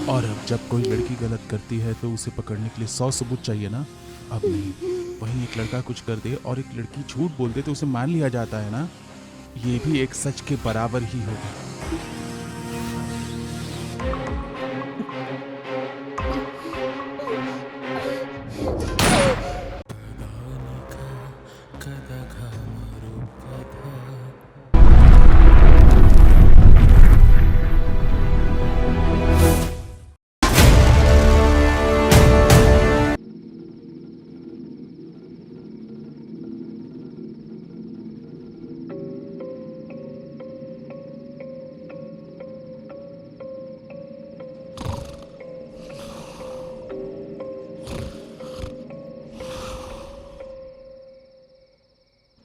और अब जब कोई लड़की गलत करती है तो उसे पकड़ने के लिए 100 सबूत चाहिए ना। अब नहीं, वहीं एक लड़का कुछ कर दे और एक लड़की झूठ बोल दे तो उसे मान लिया जाता है ना। ये भी एक सच के बराबर ही होगा।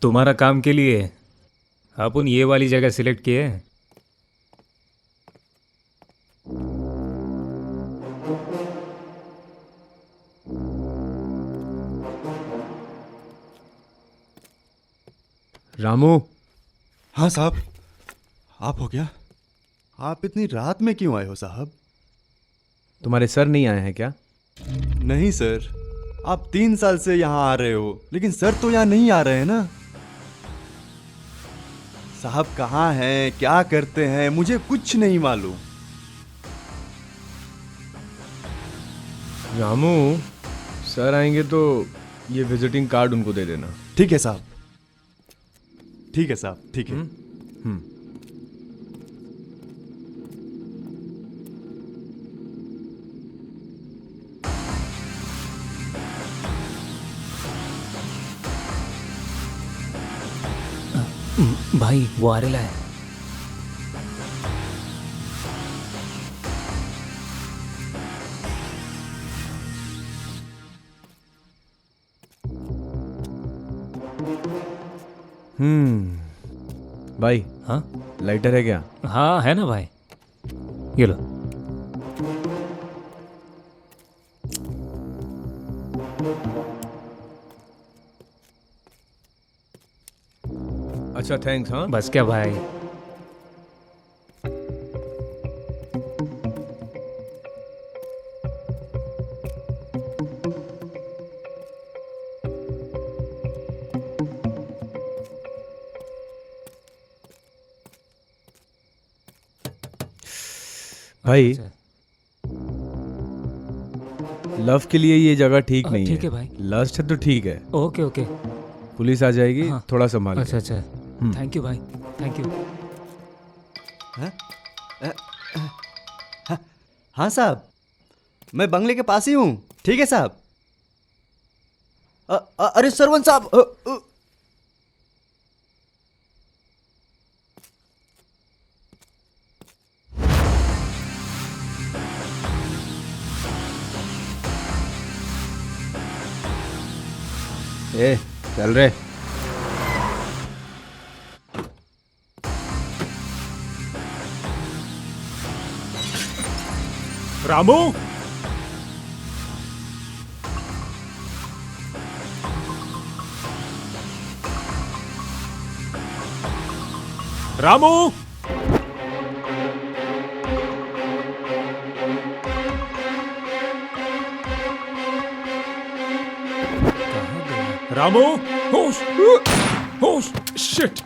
तुम्हारा काम के लिए अपन ये वाली जगह सिलेक्ट किए। रामू। हाँ साहब, आप हो क्या? आप इतनी रात में क्यों आए हो साहब? तुम्हारे सर नहीं आए हैं क्या? नहीं सर, आप 3 साल से यहाँ आ रहे हो लेकिन सर तो यहाँ नहीं आ रहे हैं ना। साहब कहाँ हैं, क्या करते हैं, मुझे कुछ नहीं मालूम। रामू, सर आएंगे तो ये विजिटिंग कार्ड उनको दे देना। ठीक है साहब, ठीक है साहब, ठीक है। भाई वो आ रहा है। भाई। हाँ लाइटर है क्या? हाँ है ना भाई, ये लो। अच्छा थैंक्स। हाँ बस क्या भाई। भाई, अच्छा, लव के लिए ये जगह ठीक नहीं है। ठीक है भाई। लस्ट है तो ठीक है, ओके ओके। पुलिस आ जाएगी। हाँ। थोड़ा संभाल के। अच्छा अच्छा, थैंक यू भाई, थैंक यू। हाँ साहब, मैं बंगले के पास ही हूँ। ठीक है साहब। अरे सरवंत साहब, ए चल रे। रामू, रामू, रामू, होश होश, शिट।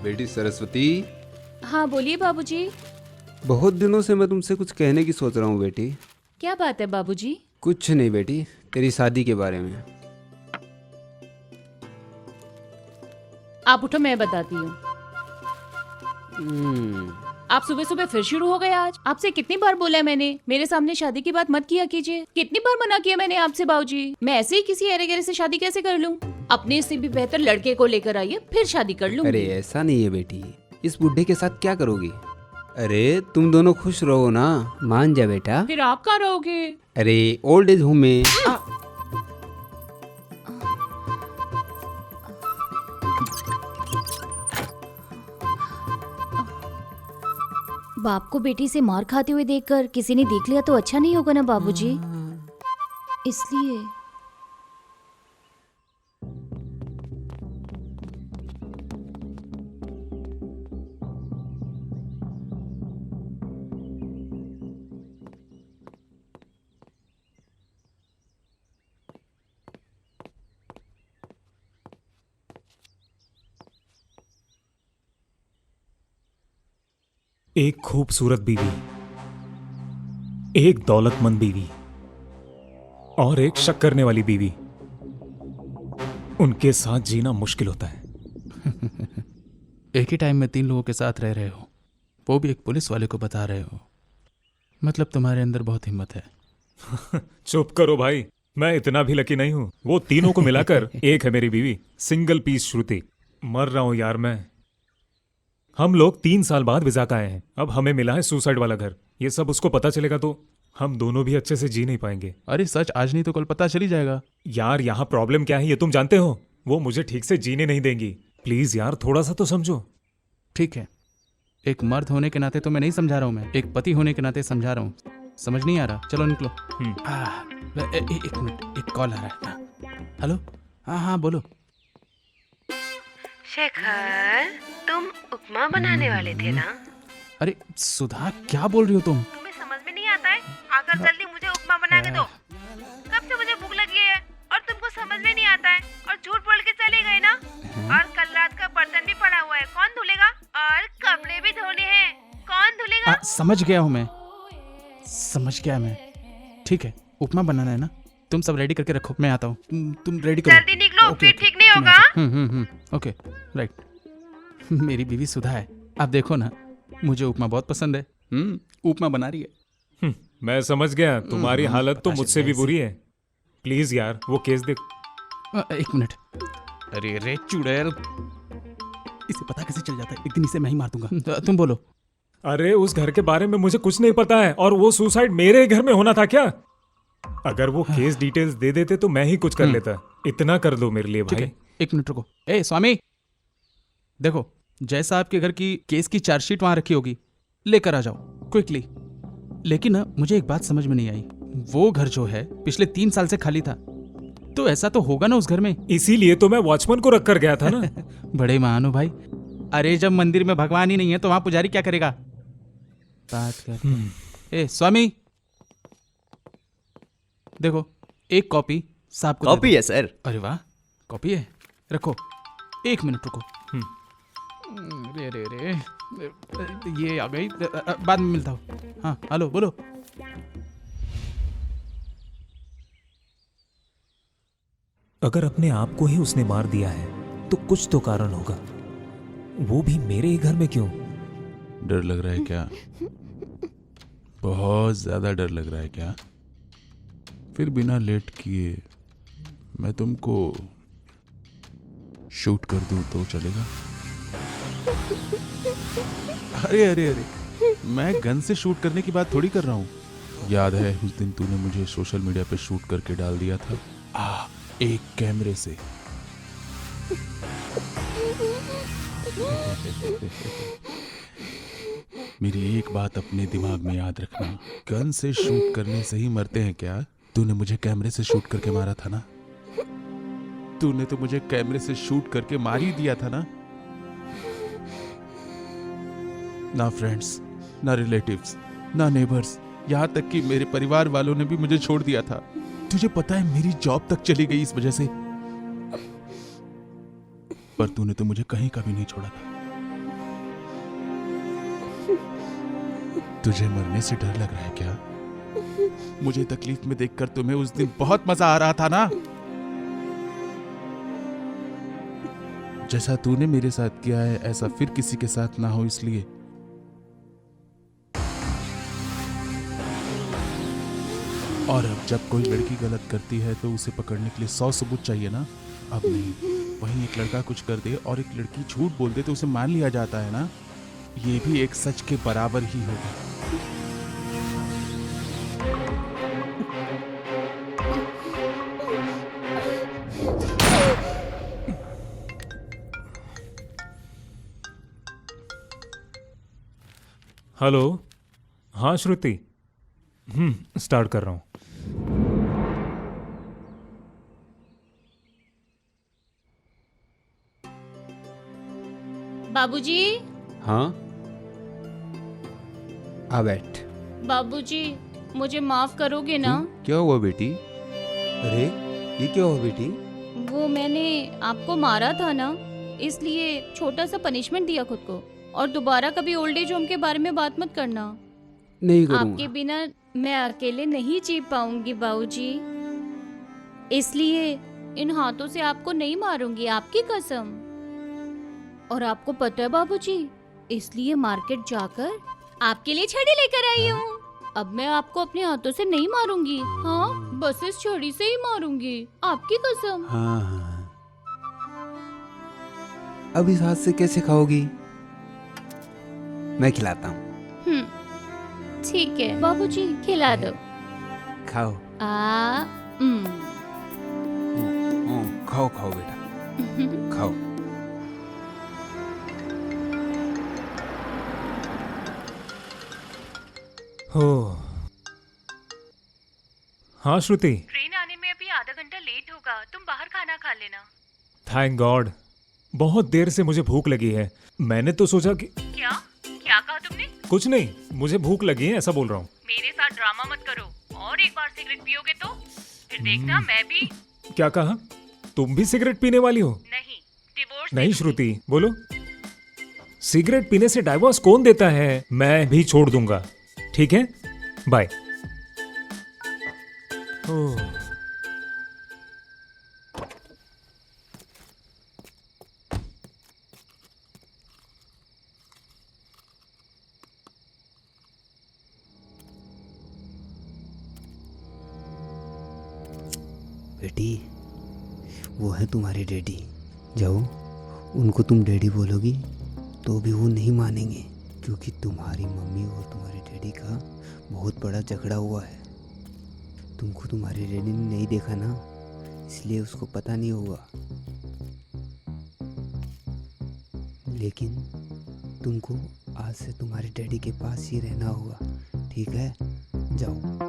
बेटी सरस्वती, हाँ बोलिए बाबूजी। बहुत दिनों से मैं तुमसे कुछ कहने की सोच रहा हूँ बेटी। क्या बात है बाबूजी? कुछ नहीं बेटी, तेरी शादी के बारे में। आप उठो, मैं बताती हूँ। आप सुबह सुबह फिर शुरू हो गए आज। आपसे कितनी बार बोला है मैंने, मेरे सामने शादी की बात मत किया कीजिए। कितनी बार मना किया मैंने आपसे बाबूजी। मैं ऐसे ही किसी अरे गरे से शादी कैसे कर लूँ? अपने से भी बेहतर लड़के को लेकर आइए, फिर शादी कर लूँ। अरे ऐसा नहीं है बेटी, इस बुढ़े के साथ क्या करोगी? अरे तुम दोनों खुश रहो ना, मान जा बेटा। फिर आप कहाँ रहोगे? अरे ओल्ड एज होम में। बाप को बेटी से मार खाते हुए देखकर किसी ने देख लिया तो अच्छा नहीं होगा ना बाबूजी, इसलिए। एक खूबसूरत बीवी, एक दौलतमंद बीवी और एक शक करने वाली बीवी, उनके साथ जीना मुश्किल होता है। एक ही टाइम में 3 लोगों के साथ रह रहे हो, वो भी एक पुलिस वाले को बता रहे हो। मतलब तुम्हारे अंदर बहुत हिम्मत है। चुप करो भाई, मैं इतना भी लकी नहीं हूं। वो तीनों को मिलाकर एक है मेरी बीवी, सिंगल पीस श्रुति। मर रहा हूं यार मैं। हम लोग 3 साल बाद विजाक आए हैं, अब हमें मिला है सुसाइड वाला घर। ये सब उसको पता चलेगा तो हम दोनों भी अच्छे से जी नहीं पाएंगे। अरे सच आज नहीं तो कल पता चली जाएगा। यार यहाँ प्रॉब्लम क्या है ये तुम जानते हो। वो मुझे ठीक से जीने नहीं देंगी। प्लीज यार थोड़ा सा तो समझो। ठीक है, एक मर्द होने के नाते तो मैं नहीं समझा रहा हूँ, मैं एक पति होने के नाते समझा रहा हूँ। समझ नहीं आ रहा, चलो निकलो। एक मिनट, एक कॉल आ रहा है। हेलो, हाँ हाँ बोलो। शेखर, तुम उपमा बनाने वाले थे ना? अरे सुधा, क्या बोल रही हो तुम? तुम्हें समझ में नहीं आता है? आकर जल्दी मुझे उपमा बना के दो। कब से मुझे भूख लगी है और तुमको समझ में नहीं आता है और झूठ बोल के चले गए ना। और कल रात का बर्तन भी पड़ा हुआ है, कौन धुलेगा? और कपड़े भी धोने हैं, कौन धुलेगा? समझ गया हूँ मैं, समझ गया मैं। ठीक है, उपमा बनाना है ना, तुम सब रेडी करके रखो, मैं आता हूँ। तुम रेडी करो। जल्दी निकलो, फिर ठीक नहीं होगा। Okay right. मेरी बीवी सुधा है, आप देखो ना, मुझे उपमा बहुत पसंद है। उपमा बना रही है। मैं समझ गया, तुम्हारी हालत तो आशीष मुझसे भी भाई बुरी है। प्लीज यार वो केस देख। एक मिनट। अरे रे चुड़ैल, इसे पता कैसे चल जाता है? एक दिन इसे मैं ही मार दूंगा। तुम बोलो। अरे उस घर के बारे में मुझे कुछ नहीं पता है और वो सुसाइड मेरे घर में होना था क्या? अगर वो केस डिटेल्स दे देते तो मैं ही कुछ कर लेता। इतना कर दो मेरे लिए ठीक भाई। है, एक मिनट रुको। ए स्वामी, देखो जैसा आपके घर की केस की चार्जशीट वहां रखी होगी, लेकर आ जाओ क्विकली। लेकिन ना मुझे एक बात समझ में नहीं आई, वो घर जो है पिछले 3 साल से खाली था, तो ऐसा तो होगा ना उस घर में। इसीलिए तो मैं वॉचमैन को रख कर गया था ना। बड़े महान हो भाई। अरे जब मंदिर में भगवान ही नहीं है तो वहां पुजारी क्या करेगा? बात कर। ए स्वामी, देखो एक कॉपी साहब को दे कॉपी दो। है सर। अरे वाह, कॉपी है, रखो। 1 मिनट रुको। अरे अरे अरे, ये आ गई, बाद में मिलता हूँ। हाँ हेलो बोलो। अगर अपने आप को ही उसने मार दिया है तो कुछ तो कारण होगा। वो भी मेरे ही घर में क्यों? डर लग रहा है क्या? बहुत ज्यादा डर लग रहा है क्या? फिर बिना लेट किए मैं तुमको शूट कर दूं तो चलेगा? अरे अरे अरे, मैं गन से शूट करने की बात थोड़ी कर रहा हूँ। याद है उस दिन तूने मुझे सोशल मीडिया पे शूट करके डाल दिया था, एक कैमरे से। मेरी एक बात अपने दिमाग में याद रखना, गन से शूट करने से ही मरते हैं क्या? तूने मुझे कैमरे से शूट करके मारा था ना? तूने तो मुझे कैमरे से शूट करके मार ही दिया था ना? ना फ्रेंड्स, ना रिलेटिव्स, ना नेबर्स, यहाँ तक कि मेरे परिवार वालों ने भी मुझे छोड़ दिया था। तुझे पता है मेरी जॉब तक चली गई इस वजह से। पर तूने तो मुझे कहीं का भी नहीं छोड़ा था। तुझे मरने से डर लग रहा है क्या? मुझे तकलीफ में देखकर तुम्हें उस दिन बहुत मजा आ रहा था ना? जैसा तूने मेरे साथ किया है ऐसा फिर किसी के साथ ना हो, इसलिए। और अब जब कोई लड़की गलत करती है तो उसे पकड़ने के लिए 100 सबूत चाहिए ना? अब नहीं, वहीं एक लड़का कुछ कर दे और एक लड़की झूठ बोल दे तो उसे मान लिया जाता है ना? ये भी एक सच के बराबर ही होगा। हेलो, हाँ श्रुति। स्टार्ट कर रहा हूँ। बाबूजी, हाँ आ बैठ। बाबूजी मुझे माफ करोगे ना? क्या हुआ बेटी? अरे ये क्या हुआ बेटी? वो मैंने आपको मारा था ना, इसलिए छोटा सा पनिशमेंट दिया खुद को। और दोबारा कभी ओल्ड एज होम के बारे में बात मत करना। नहीं आपके करूँगा। बिना मैं अकेले नहीं जी पाऊंगी बाबूजी, इसलिए इन हाथों से आपको नहीं मारूंगी, आपकी कसम। और आपको पता है बाबूजी, इसलिए मार्केट जाकर आपके लिए छड़ी लेकर आई हूँ। अब मैं आपको अपने हाथों से नहीं मारूंगी, हाँ बस इस छड़ी से ही मारूंगी, आपकी कसम। हाँ हाँ, अब इस हाथ से कैसे खाओगी? मैं खिलाता हूँ। ठीक है बाबूजी, खिला दो। खाओ। खाओ खाओ बेटा, खाओ। हो। हाँ श्रुति, ट्रेन आने में अभी आधा घंटा लेट होगा, तुम बाहर खाना खा लेना। थैंक गॉड, बहुत देर से मुझे भूख लगी है। मैंने तो सोचा कि क्या क्या कहा तुमने? कुछ नहीं, मुझे भूख लगी है ऐसा बोल रहा हूँ। मेरे साथ ड्रामा मत करो, और एक बार सिगरेट पियोगे तो फिर देखना मैं भी। क्या कहा? तुम भी सिगरेट पीने वाली हो? नहीं, डिवोर्स नहीं श्रुति, बोलो। सिगरेट पीने से डाइवोर्स कौन देता है? मैं भी छोड़ दूंगा, ठीक है? बाय। ओह, बेटी, वो है तुम्हारे डैडी। जाओ, उनको तुम डैडी बोलोगी तो भी वो नहीं मानेंगे, क्योंकि तुम्हारी मम्मी और तुम्हारे डैडी का बहुत बड़ा झगड़ा हुआ है। तुमको तुम्हारे डैडी ने नहीं देखा ना, इसलिए उसको पता नहीं होगा। लेकिन तुमको आज से तुम्हारे डैडी के पास ही रहना होगा, ठीक है? जाओ।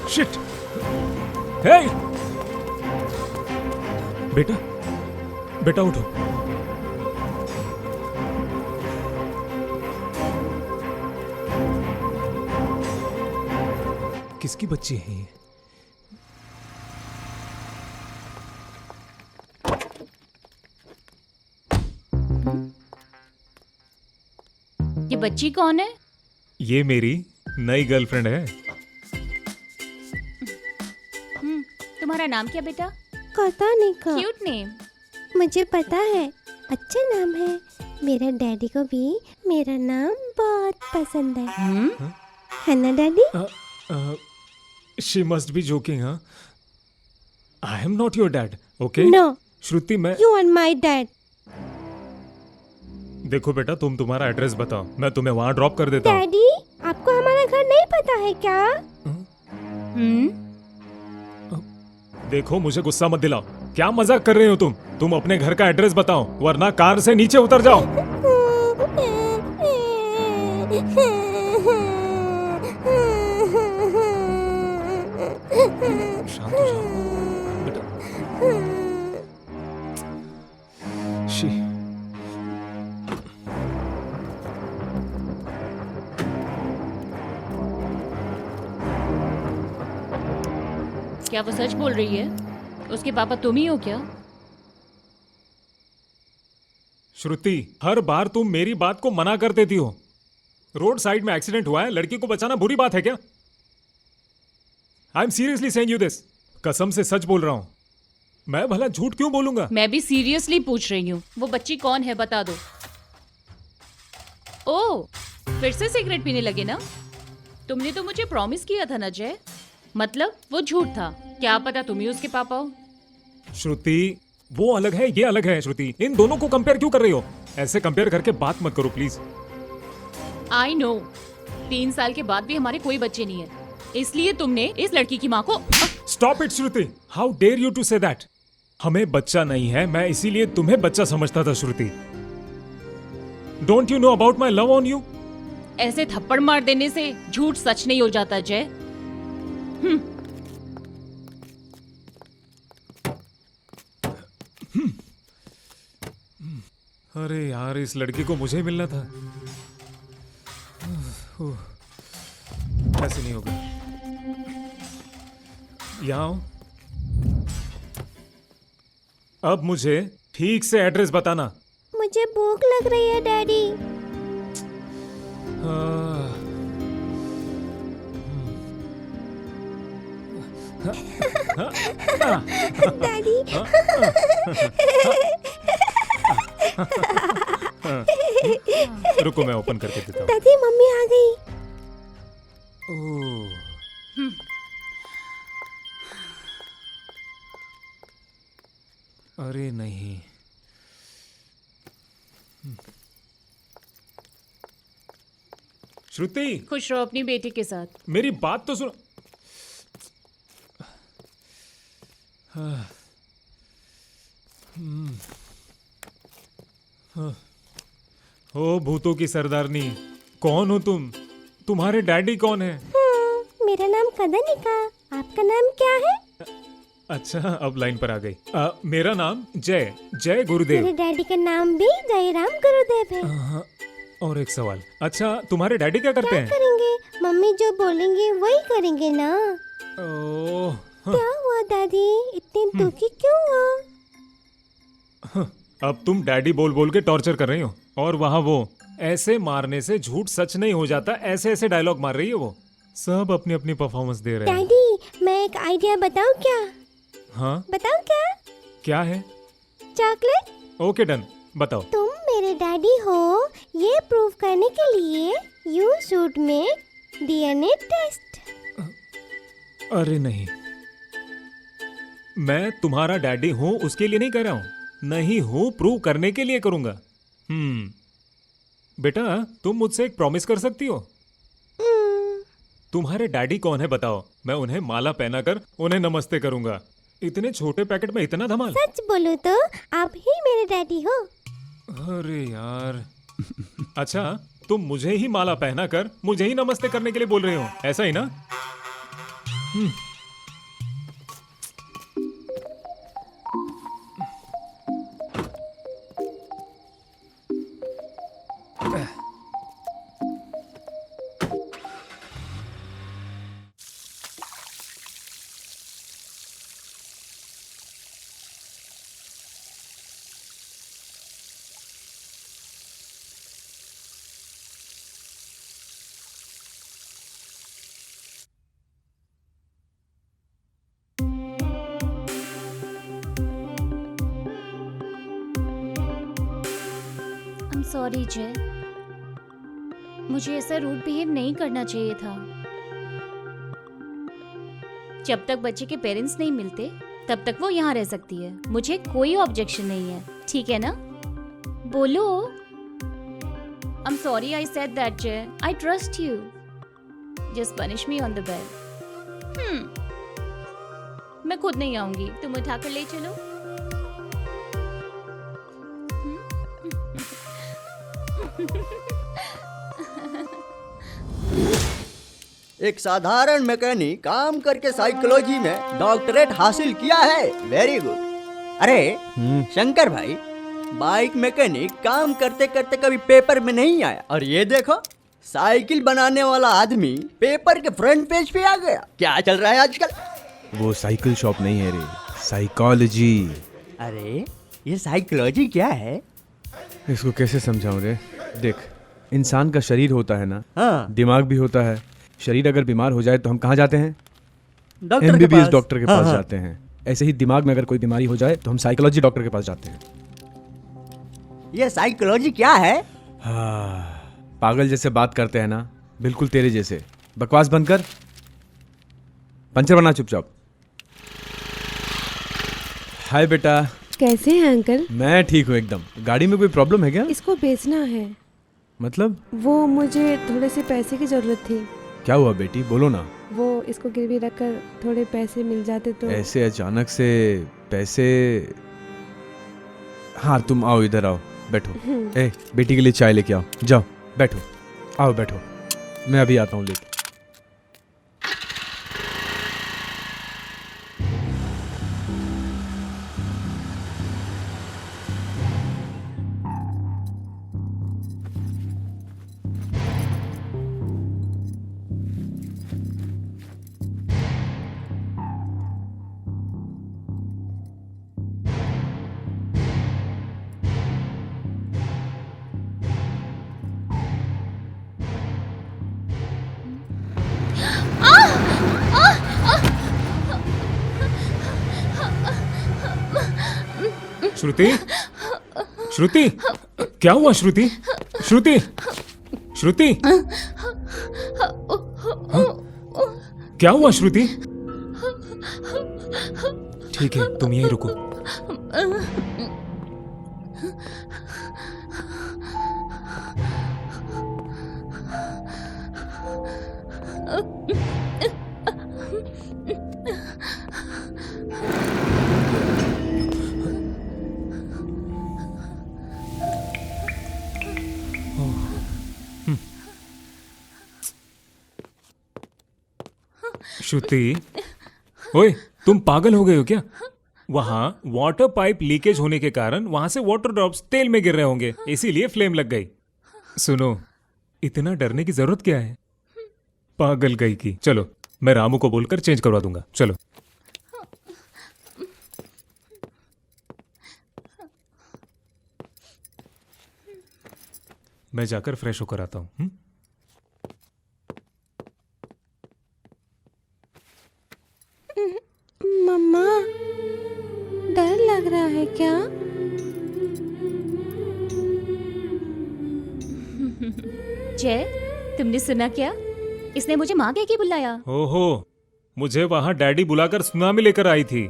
शिट! हे! बेटा, बेटा उठो। किसकी बच्ची है ये? ये बच्ची कौन है? ये मेरी नई गर्लफ्रेंड है। तुम्हारा नाम क्या बेटा? कोतानिका। Cute name. मुझे पता है, अच्छा नाम है। मेरे डैडी को भी मेरा नाम बहुत पसंद है ना daddy? She must be joking, हाँ? I am not your dad, okay? No, Shruti, मैं यू आर माय डैड। देखो बेटा, तुम तुम्हारा एड्रेस बताओ, मैं तुम्हें वहां ड्रॉप कर देता हूँ। डैडी, आपको हमारा घर नहीं पता है क्या? देखो, मुझे गुस्सा मत दिलाओ। क्या मजाक कर रहे हो तुम? तुम अपने घर का एड्रेस बताओ, वरना कार से नीचे उतर जाओ। शांत हो जाओ बेटा। शी। क्या वो सच बोल रही है? उसके पापा तुम ही हो क्या? श्रुति, हर बार तुम मेरी बात को मना कर देती हो। रोड साइड में एक्सीडेंट हुआ है, लड़की को बचाना बुरी बात है क्या? I am seriously saying you this. कसम से सच बोल रहा हूं। मैं भला झूठ क्यों बोलूंगा? मैं भी सीरियसली पूछ रही हूँ, वो बच्ची कौन है बता दो। ओह, फिर से सिगरेट पीने लगे ना? तुमने तो मुझे प्रॉमिस किया था ना जय, मतलब वो झूठ था। क्या पता तुम ही उसके पापा हो। श्रुति, वो अलग है, ये अलग है। श्रुति, इन दोनों को कंपेयर क्यों कर रही हो? ऐसे कंपेयर करके बात मत करो प्लीज। आई नो, 3 साल के बाद भी हमारे कोई बच्चे नहीं है, इसलिए तुमने इस लड़की की माँ को। Stop it Shruti, how dare you to say that? हमें बच्चा नहीं है, मैं इसीलिए तुम्हें बच्चा समझता था। Shruti, don't you know about my love on you? ऐसे थप्पड़ मार देने से झूठ सच नहीं हो जाता जय। अरे यार, इस लड़की को मुझे ही मिलना था। ऐसे नहीं होगा। यहाँ आओ। अब मुझे ठीक से एड्रेस बताना। मुझे भूख लग रही है डैडी। डैडी। रुको, मैं ओपन करके देता हूँ। दादी मम्मी आ गई। ओह, अरे नहीं। श्रुति, खुश रहो अपनी बेटी के साथ। मेरी बात तो सुनो। ओ भूतों की सरदारनी, कौन हो तुम? तुम्हारे डैडी कौन है? मेरा नाम कदनिका। आपका नाम क्या है? अच्छा, अब लाइन पर आ गई। मेरा नाम जय, जय गुरुदेव। मेरे डैडी का नाम भी जयराम गुरुदेव है। और एक सवाल, अच्छा तुम्हारे डैडी क्या करते हैं? करेंगे, मम्मी जो बोलेंगे वही करेंगे ना। ओह, क्या हुआ दादी, इतने दुखी क्यों हो? अब तुम डैडी बोल बोल के टॉर्चर कर रही हो, और वहाँ वो ऐसे मारने से झूठ सच नहीं हो जाता, ऐसे ऐसे डायलॉग मार रही है वो। सब अपनी अपनी परफॉर्मेंस दे रहे हैं। डैडी मैं एक आइडिया बताऊं क्या? हाँ, बताऊं क्या? क्या है? चॉकलेट। ओके डन, बताओ। तुम मेरे डैडी हो ये प्रूव करने के लिए you should make DNA test. अरे नहीं, मैं तुम्हारा डैडी हूं उसके लिए नहीं कर रहा हूं, नहीं हूं प्रूव करने के लिए करूंगा। बेटा, तुम मुझसे एक प्रॉमिस कर सकती हो? तुम्हारे डैडी कौन है बताओ, मैं उन्हें माला पहनाकर उन्हें नमस्ते करूंगा। इतने छोटे पैकेट में इतना धमाल। सच बोलो तो आप ही मेरे डैडी हो। अरे यार, अच्छा तुम मुझे ही माला पहनाकर मुझे ही नमस्ते करने के लिए बोल रहे हो, ऐसा ही ना? सॉरी जय, मुझे ऐसा रूड बिहेव नहीं करना चाहिए था। जब तक बच्चे के पेरेंट्स नहीं मिलते तब तक वो यहाँ रह सकती है, मुझे कोई ऑब्जेक्शन नहीं है, ठीक है ना? बोलो। I am sorry I said that Jay, I trust you, just punish me on the bed. मैं खुद नहीं आऊंगी, तुम उठाकर ले चलो। एक साधारण मैकेनिक काम करके साइकोलॉजी में डॉक्टरेट हासिल किया है। Very good. अरे शंकर भाई, बाइक मैकेनिक काम करते करते कभी पेपर में नहीं आया, और ये देखो साइकिल बनाने वाला आदमी पेपर के फ्रंट पेज पे आ गया। क्या चल रहा है आजकल? वो साइकिल शॉप नहीं है रे, साइकोलॉजी। अरे ये साइकोलॉजी क्या है? इसको कैसे समझाऊं रे? देख, इंसान का शरीर होता है ना, हाँ। दिमाग भी होता है। शरीर अगर बीमार हो जाए तो हम कहाँ जाते हैं? डॉक्टर के MBBS पास। डॉक्टर के हाँ, पास हाँ। जाते हैं। ऐसे ही दिमाग में अगर कोई बीमारी हो जाए तो हम साइकोलॉजी डॉक्टर के पास जाते हैं। ये साइकोलॉजी क्या है? हाँ, पागल जैसे बात करते हैं ना, बिल्कुल तेरे जैसे। बकवास बंद कर, पंचर बना चुपचाप। हाय बेटा। कैसे हैं अंकल? मैं ठीक हूँ एकदम। गाड़ी में कोई प्रॉब्लम है क्या? इसको बेचना है। मतलब? वो मुझे थोड़े से पैसे की जरूरत थी। क्या हुआ बेटी, बोलो ना। वो इसको गिरवी रखकर थोड़े पैसे मिल जाते तो। ऐसे अचानक से पैसे? हाँ तुम आओ, इधर आओ, बैठो। ए, बेटी के लिए चाय लेके आओ, जाओ बैठो। आओ बैठो, मैं अभी आता हूँ लेके। श्रुति, श्रुति, क्या हुआ श्रुति? श्रुति, श्रुति, हाँ? क्या हुआ श्रुति? ठीक है, तुम यहीं रुको। श्रुति, ओए, तुम पागल हो गए हो क्या? वहां वाटर पाइप लीकेज होने के कारण वहां से वाटर ड्रॉप्स तेल में गिर रहे होंगे, इसीलिए फ्लेम लग गई। सुनो, इतना डरने की जरूरत क्या है? पागल गई की। चलो, मैं रामू को बोलकर चेंज करवा दूंगा। चलो। मैं जाकर फ्रेश होकर आता हूँ। मम्मा, डर लग रहा है क्या? जय, तुमने सुना क्या? इसने मुझे माँ कह के बुलाया। ओहो, मुझे वहां डैडी बुलाकर सुनामी लेकर आई थी।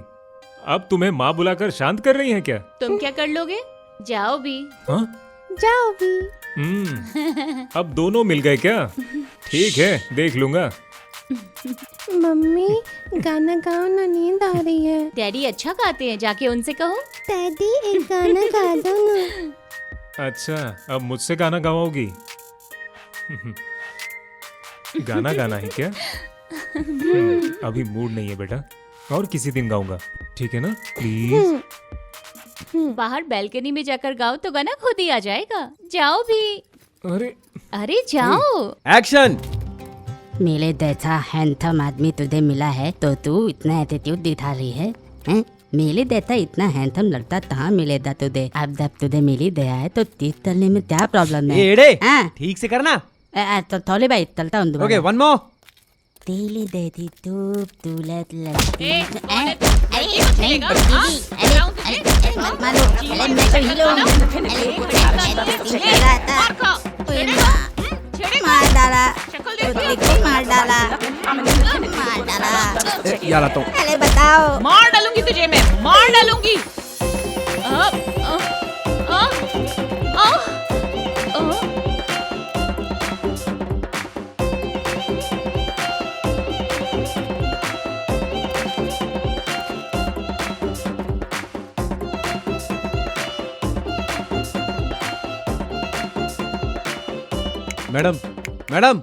अब तुम्हें माँ बुलाकर शांत कर रही है क्या? तुम क्या कर लोगे? जाओ भी। हाँ? जाओ भी। अब दोनों मिल गए क्या? ठीक है, देख लूंगा। मम्मी, गाना गाओ ना, नींद आ रही है। डैडी अच्छा गाते हैं, जाके उनसे कहो। डैडी, एक गाना गा दो ना। अच्छा, अब मुझसे गाना गवाओगी? गाना गाना है क्या? अभी मूड नहीं है बेटा, और किसी दिन गाऊंगा, ठीक है ना? प्लीज। बाहर बैल्कनी में जाकर गाओ तो गाना खुद ही आ जाएगा। जाओ भी। अरे जाओ। एक्शन। मेरे जैसा हैंडसम आदमी तुझे मिला है तो तू इतना एटीट्यूड दिखा रही है, हैं? मेरे जैसा इतना हैंडसम लगता कहाँ मिलेगा तुझे? अब जब तुझे मिली दया है तो तीस करने में क्या प्रॉब्लम है? एड़े, ठीक से करना। तो थोड़े भाई चलता हूँ। Okay, one more. तेली देती तू तुलत लगती। मार डाला, मार डाला, मार डाला। यार आता हूँ। अरे बताओ। मार डालूंगी तुझे मैं, मार डालूंगी। मैडम, मैडम,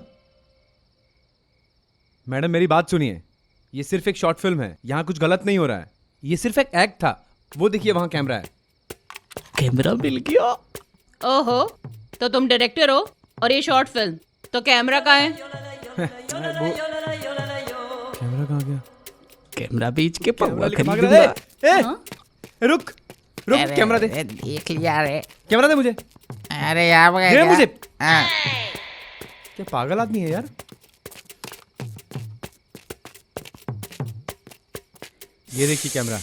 मैडम, मेरी बात सुनिए। ये सिर्फ एक शॉर्ट फिल्म है, यहाँ कुछ गलत नहीं हो रहा है। ये सिर्फ एक एक्ट था। वो देखिए, वहाँ कैमरा है। कैमरा मिल गया। ओहो, तो तुम डायरेक्टर हो और ये शॉर्ट फिल्म, तो कैमरा कहाँ है? कैमरा कहाँ गया? कैमरा बेच के पौवा रुक, कैमरा दे। देख लिया रे। कैमरा दे मुझे। अरे यार दे मुझे। क्या पागल आदमी है यार। ये देखिए कैमरा,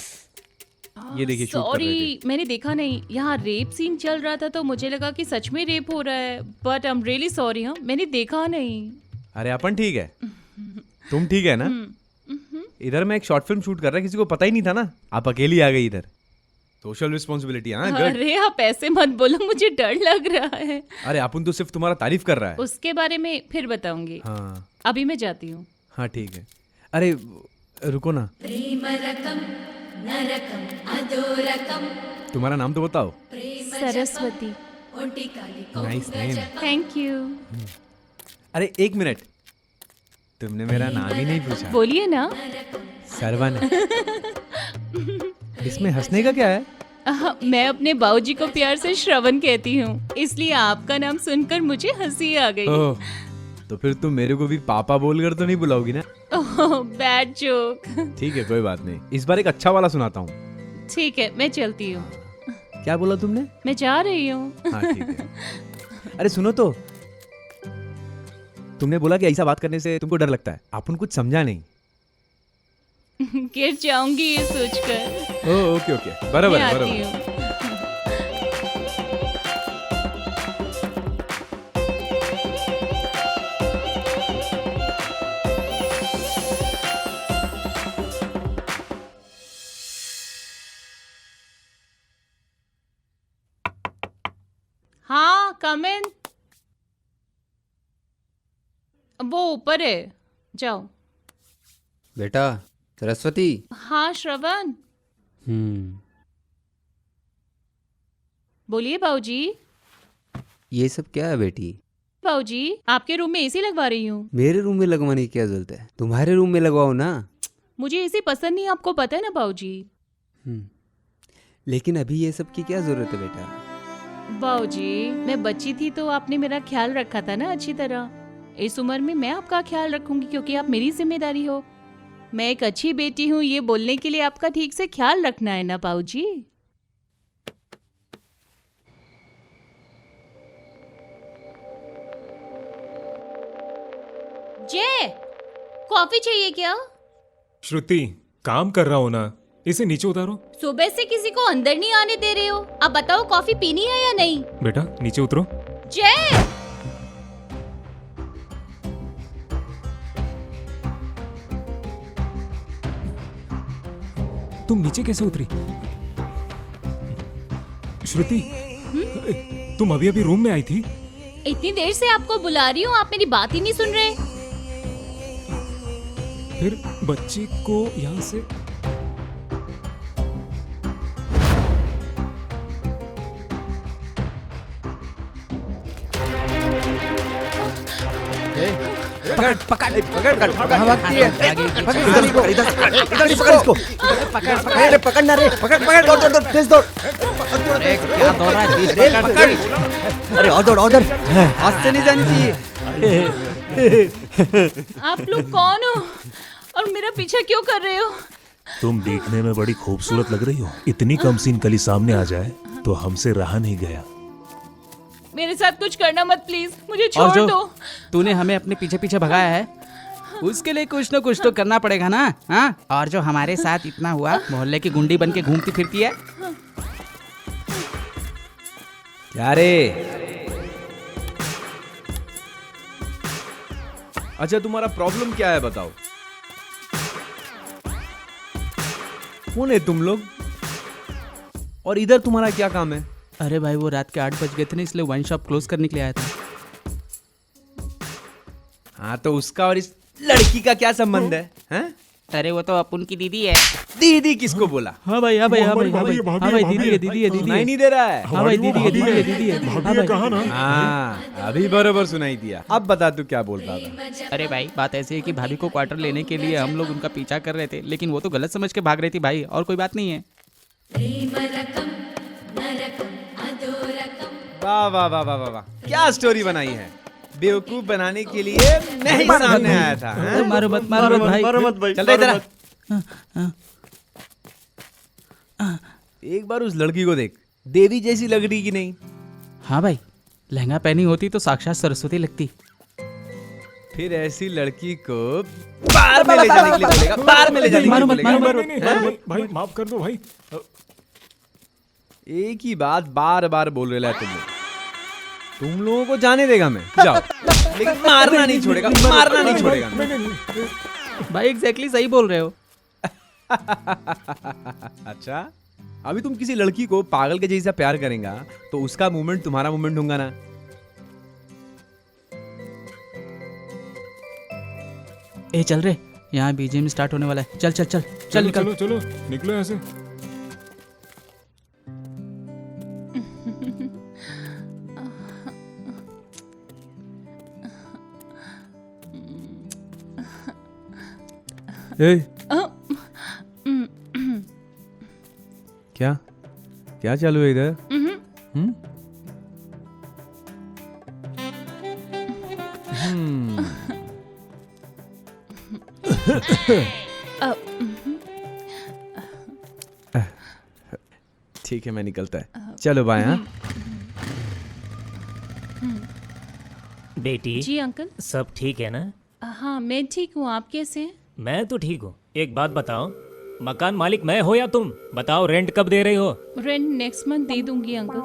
ये देखिए शूट कर रहे सॉरी, मैंने देखा नहीं। यहाँ रेप सीन चल रहा था तो मुझे लगा कि सच में रेप हो रहा है, but I am really sorry. हाँ, मैंने देखा नहीं। अरे अपन ठीक है, तुम ठीक है ना? इधर मैं एक शॉर्ट फिल्म शूट कर रहा, किसी को पता ही नहीं था ना। आप अकेली आ गई इधर। Social responsibility. हाँ, गुड। अरे आप ऐसे मत बोलो, मुझे डर लग रहा है। अरे अपन तो सिर्फ तुम्हारा तारीफ कर रहा है। उसके बारे में फिर बताऊंगी। हाँ, अभी मैं जाती हूँ। हाँ ठीक है। अरे रुको ना, तुम्हारा नाम तो बताओ। Saraswati. Nice name. Thank you. अरे एक मिनट, तुमने मेरा नाम ही नहीं पूछा। बोलिए ना। सरवन। इसमें हंसने का क्या है? मैं अपने बाबूजी को प्यार से श्रवण कहती हूँ, इसलिए आपका नाम सुनकर मुझे हंसी आ गई। ओह, तो फिर तुम मेरे को भी पापा बोलकर तो नहीं बुलाओगी ना? Bad joke. ठीक है, कोई बात नहीं। इस बार एक अच्छा वाला सुनाता हूँ। ठीक है, मैं चलती हूँ। क्या बोला तुमने? मैं जा रही हूँ। हाँ ठीक है। अरे सुनो तो, तुमने बोला कि ऐसा बात करने से तुमको डर लगता है। अपन कुछ समझा नहीं। गिर जाऊंगी ये सोचकर। ओके ओके, बराबर मैं है, आती बराबर। हूँ। कम इन। वो ऊपर है, जाओ। बेटा सरस्वती। हाँ श्रवण। बोलिए बाबूजी। ये सब क्या है बेटी? बाबूजी आपके रूम में एसी लगवा रही हूँ। मेरे रूम में लगवाने की क्या जरूरत है? तुम्हारे रूम में लगवाओ ना। मुझे एसी पसंद नहीं, आपको पता है ना बाबूजी। लेकिन अभी ये सब की क्या जरूरत है बेटा? बाबूजी मैं बच्ची थी तो आपने मेरा ख्याल रखा था ना अच्छी तरह। इस उम्र में मैं आपका ख्याल रखूंगी क्योंकि आप मेरी जिम्मेदारी हो। मैं एक अच्छी बेटी हूँ ये बोलने के लिए आपका ठीक से ख्याल रखना है ना बाबूजी। जय, कॉफी चाहिए क्या? श्रुति काम कर रहा हूँ ना, इसे नीचे उतारो। सुबह से किसी को अंदर नहीं आने दे रहे हो। अब बताओ कॉफी पीनी है या नहीं? बेटा नीचे उतरो। जय, तुम नीचे कैसे उतरी? श्रुति तुम अभी अभी रूम में आई थी? इतनी देर से आपको बुला रही हूँ, आप मेरी बात ही नहीं सुन रहे। फिर बच्चे को यहाँ से पकड़ना रे, पकड़ दौड़ दौड़ तेज दौड़। अरे क्या दौड़ रहा है? अरे और दौड़ हाथ से नहीं जानी चाहिए। आप लोग कौन हो और मेरा पीछा क्यों कर रहे हो? तुम देखने में बड़ी खूबसूरत लग रही हो। इतनी कम सीन कली सामने आ जाए तो हमसे रहा नहीं गया। मेरे साथ कुछ करना मत प्लीज, मुझे छोड़ दो। तूने हमें अपने पीछे पीछे भगाया है, उसके लिए कुछ न कुछ तो करना पड़ेगा ना। हाँ, और जो हमारे साथ इतना हुआ, मोहल्ले की गुंडी बन के घूमती फिरती है। क्या रे? अच्छा तुम्हारा प्रॉब्लम क्या है बताओ? कौन है तुम लोग और इधर तुम्हारा क्या काम है? अरे भाई वो रात के 8 बज गए थे ना, इसलिए वाइन शॉप क्लोज करने के लिए आया था। हाँ तो उसका और इस लड़की का क्या संबंध है? हैं? अरे वो तो अपन की दीदी है। दीदी किसको बोला? हाँ भाई, हाँ भाई, हाँ भाई, हाँ भाई, हाँ भाई, दीदी है, दीदी है, दीदी सुनाई नहीं दे रहा है? हाँ भाई, दीदी है, दीदी है, दीदी है। हाँ भाई, हाँ अभी बरोबर सुनाई दिया। अब बता तू क्या बोल रहा था? अरे भाई बात ऐसी है कि भाभी को क्वार्टर लेने के लिए हम लोग उनका पीछा कर रहे थे, लेकिन वो तो गलत समझ के भाग रही थी भाई, और कोई बात नहीं है। वाह वाह वाह वाह वाह, क्या स्टोरी बनाई है। बेवकूफ बनाने के लिए मैं ही सामने आया था। मारो मत, मारो मत भाई। चल इधर। एक बार उस लड़की को देख, देवी जैसी लग रही कि नहीं? हाँ भाई, लहंगा पहनी होती तो साक्षात सरस्वती लगती। फिर ऐसी लड़की को बाहर में ले जाने के लिए बोलेगा, बाहर में ले जाने के लिए बोलेगा। भाई माफ कर दो भाई। एक ही बात बार बार बोल रहे तुम लोग। तुम लोगों को जाने देगा मैं, जाओ, लेकिन मारना नहीं छोड़ेगा, मारना नहीं छोड़ेगा। भाई एग्जैक्टली सही बोल रहे हो। अच्छा अभी तुम किसी लड़की को पागल के जैसा प्यार करेगा तो उसका मूवमेंट तुम्हारा मूवमेंट होगा ना? ए चल रे, यहाँ बीजेएम स्टार्ट होने वाला है। चल चल चल चल निकल। चलो निकलो ऐसे। क्या क्या चालू है इधर? ठीक है मैं निकलता है, चलो बाय। हाँ बेटी जी अंकल। सब ठीक है ना? हाँ मैं ठीक हूँ, आप कैसे हैं? मैं तो ठीक हूँ। एक बात बताओ, मकान मालिक मैं हो या तुम? बताओ रेंट कब दे रही हो? रेंट नेक्स्ट मंथ दे दूंगी अंकल।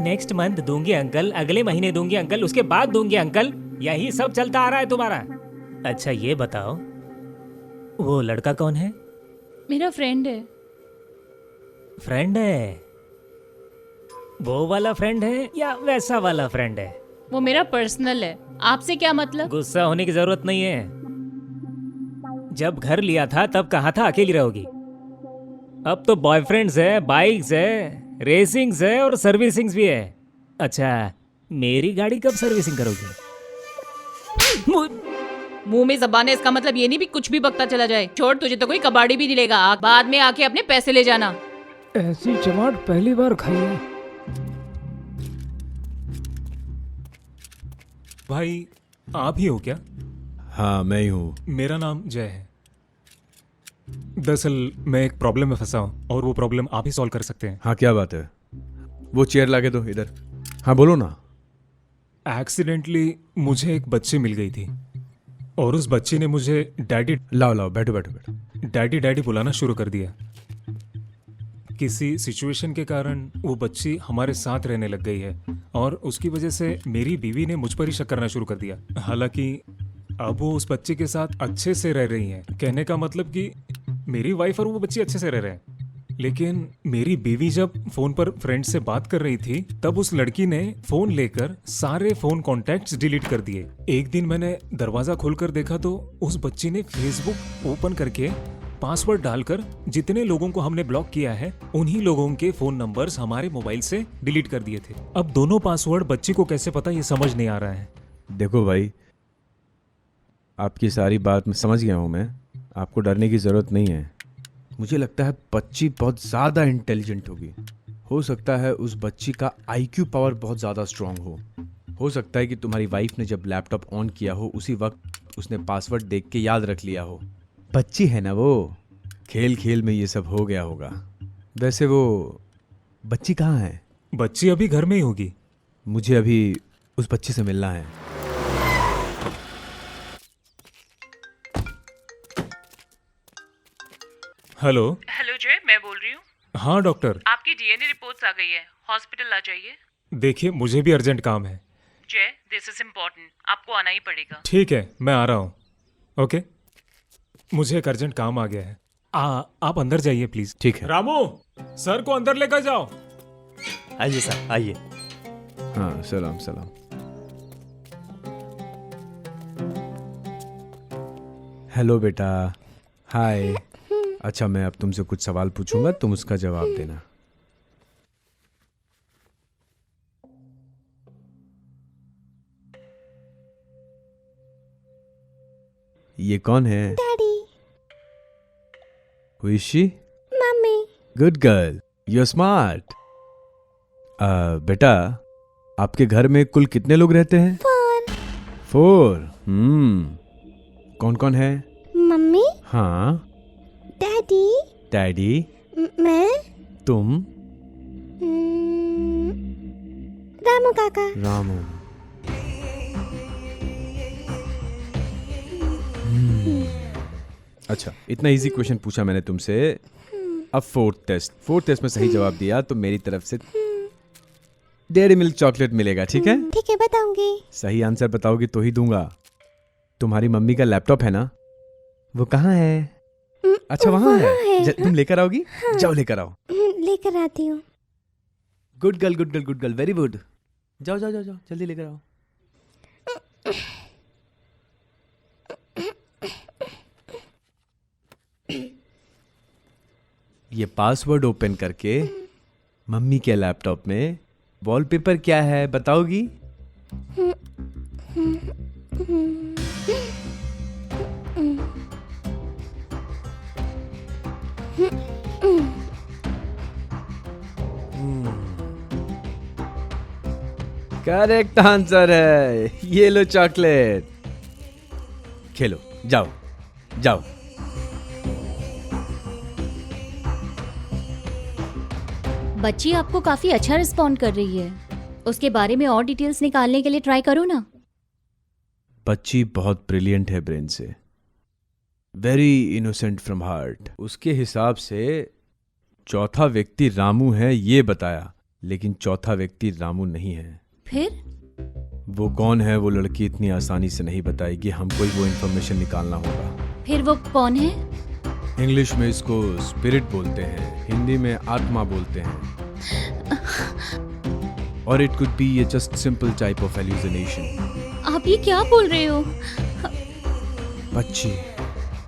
नेक्स्ट मंथ दूंगी अंकल, अगले महीने दूंगी अंकल, उसके बाद दूंगी अंकल, यही सब चलता आ रहा है तुम्हारा। अच्छा ये बताओ, वो लड़का कौन है? मेरा फ्रेंड है। फ्रेंड है? वो वाला फ्रेंड है या वैसा वाला फ्रेंड है? वो मेरा पर्सनल है, आपसे क्या मतलब? गुस्सा होने की जरूरत नहीं है। जब घर लिया था तब कहा था अकेली रहोगी। अब तो बॉयफ्रेंड्स है, बाइक्स है, रेसिंग्स है और सर्विसिंग्स भी है। अच्छा, मेरी गाड़ी कब सर्विसिंग करोगी? मुंह में जबान है, इसका मतलब ये नहीं भी कुछ भी बकता चला जाए। छोड़, तुझे तो कोई कबाड़ी भी नहीं लेगा, बाद में आके अपने पैसे ले जाना। ऐसी चमाट पहली बार खाई है। भाई आप ही हो क्या? हाँ मैं ही हूँ। मेरा नाम जय है। दरअसल मैं एक प्रॉब्लम में फंसा हूँ और वो प्रॉब्लम आप ही सॉल्व कर सकते हैं। हाँ क्या बात है? वो चेयर लाके दो इधर। हाँ बोलो ना। एक्सीडेंटली मुझे एक बच्ची मिल गई थी और उस बच्ची ने मुझे डैडी लाओ लाओ बैठो बैठो बैठो। डैडी डैडी बुलाना शुरू कर दिया। किसी सिचुएशन के कारण वो बच्ची हमारे साथ रहने लग गई है और उसकी वजह से मेरी बीवी ने मुझ पर ही शक करना शुरू कर दिया। हालांकि अब वो उस बच्चे के साथ अच्छे से रह रही हैं। कहने का मतलब कि मेरी वाइफ और वो बच्ची अच्छे से रह रहे हैं। लेकिन मेरी बीवी जब फोन पर फ्रेंड से बात कर रही थी तब उस लड़की ने फोन लेकर सारे फोन कॉन्टैक्ट्स डिलीट कर दिए। एक दिन मैंने दरवाजा खोलकर देखा तो उस बच्ची ने फेसबुक ओपन करके पासवर्ड डालकर जितने लोगों को हमने ब्लॉक किया है उन्हीं लोगों के फोन नंबर्स हमारे मोबाइल से डिलीट कर दिए थे। अब दोनों पासवर्ड बच्ची को कैसे पता ये समझ नहीं आ रहा है। देखो भाई, आपकी सारी बात मैं समझ गया हूँ। मैं आपको डरने की ज़रूरत नहीं है। मुझे लगता है बच्ची बहुत ज़्यादा इंटेलिजेंट होगी। हो सकता है उस बच्ची का IQ पावर बहुत ज़्यादा स्ट्रांग हो सकता है कि तुम्हारी वाइफ ने जब लैपटॉप ऑन किया हो उसी वक्त उसने पासवर्ड देख के याद रख लिया हो। बच्ची है ना वो, खेल खेल में ये सब हो गया होगा। वैसे वो बच्ची कहाँ है? बच्ची अभी घर में ही होगी। मुझे अभी उस बच्ची से मिलना है। हेलो हेलो जय, मैं बोल रही हूँ। हाँ डॉक्टर। आपकी DNA रिपोर्ट्स आ गई है, हॉस्पिटल आ जाइए। देखिए मुझे भी अर्जेंट काम है। जय, दिस इज इम्पोर्टेंट, आपको आना ही पड़ेगा। ठीक है मैं आ रहा हूँ। ओके, मुझे एक अर्जेंट काम आ गया है। आप अंदर जाइए प्लीज। ठीक है। रामू सर को अंदर लेकर जाओ। आइए सर आइए। हाँ सलाम सलाम। हेलो बेटा। हाय। अच्छा मैं अब तुमसे कुछ सवाल पूछूंगा, तुम उसका जवाब देना। ये कौन है? Daddy. Who is she? Mummy. Good girl. You're smart. बेटा आपके घर में कुल कितने लोग रहते हैं? 4। कौन कौन है? मम्मी। हाँ। डैडी। डैडी। मैं। तुम। रामू काका। रामू। अच्छा इतना इजी क्वेश्चन पूछा मैंने तुमसे। अब फोर्थ टेस्ट में सही जवाब दिया तो मेरी तरफ से डेयरी मिल्क चॉकलेट मिलेगा। ठीक है? ठीक है बताऊंगी। सही आंसर बताओगी तो ही दूंगा। तुम्हारी मम्मी का लैपटॉप है ना, वो कहाँ है? अच्छा वहाँ है। तुम लेकर आओगी? हाँ। जाओ लेकर आओ। लेकर आती हूँ। Good girl good girl good girl, very good. जाओ जाओ जाओ जाओ जल्दी लेकर आओ। ये पासवर्ड ओपन करके मम्मी के लैपटॉप में वॉलपेपर क्या है बताओगी? करेक्ट आंसर है। ये लो चॉकलेट, खेलो। जाओ जाओ। बच्ची आपको काफी अच्छा रिस्पॉन्ड कर रही है। उसके बारे में और डिटेल्स निकालने के लिए ट्राई करो ना। बच्ची बहुत ब्रिलियंट है ब्रेन से, वेरी इनोसेंट फ्रॉम हार्ट। उसके हिसाब से चौथा व्यक्ति रामू है ये बताया, लेकिन चौथा व्यक्ति रामू नहीं है। फिर वो कौन है वो लड़की इतनी आसानी से नहीं बताएगी, हमको ही वो इन्फॉर्मेशन निकालना होगा। फिर वो कौन है? इंग्लिश में इसको स्पिरिट बोलते हैं, हिंदी में आत्मा बोलते हैं। और it could be just simple type of hallucination. आप ये क्या बोल रहे हो?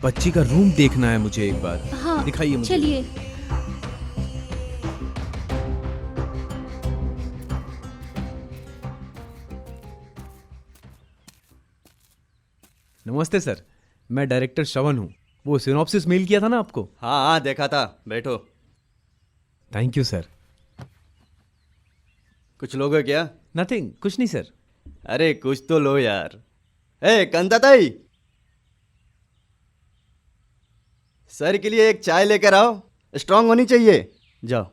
बच्ची का रूम देखना है मुझे एक बार। हाँ, दिखाइए मुझे। चलिए। नमस्ते सर, मैं डायरेक्टर श्रवण हूँ। वो सिनॉप्सिस मेल किया था ना आपको? हाँ हाँ देखा था, बैठो। Thank you sir. कुछ लोगे क्या? नथिंग, कुछ नहीं सर। अरे कुछ तो लो यार। ए कंताताई, सर के लिए एक चाय लेकर आओ, स्ट्रांग होनी चाहिए। जाओ।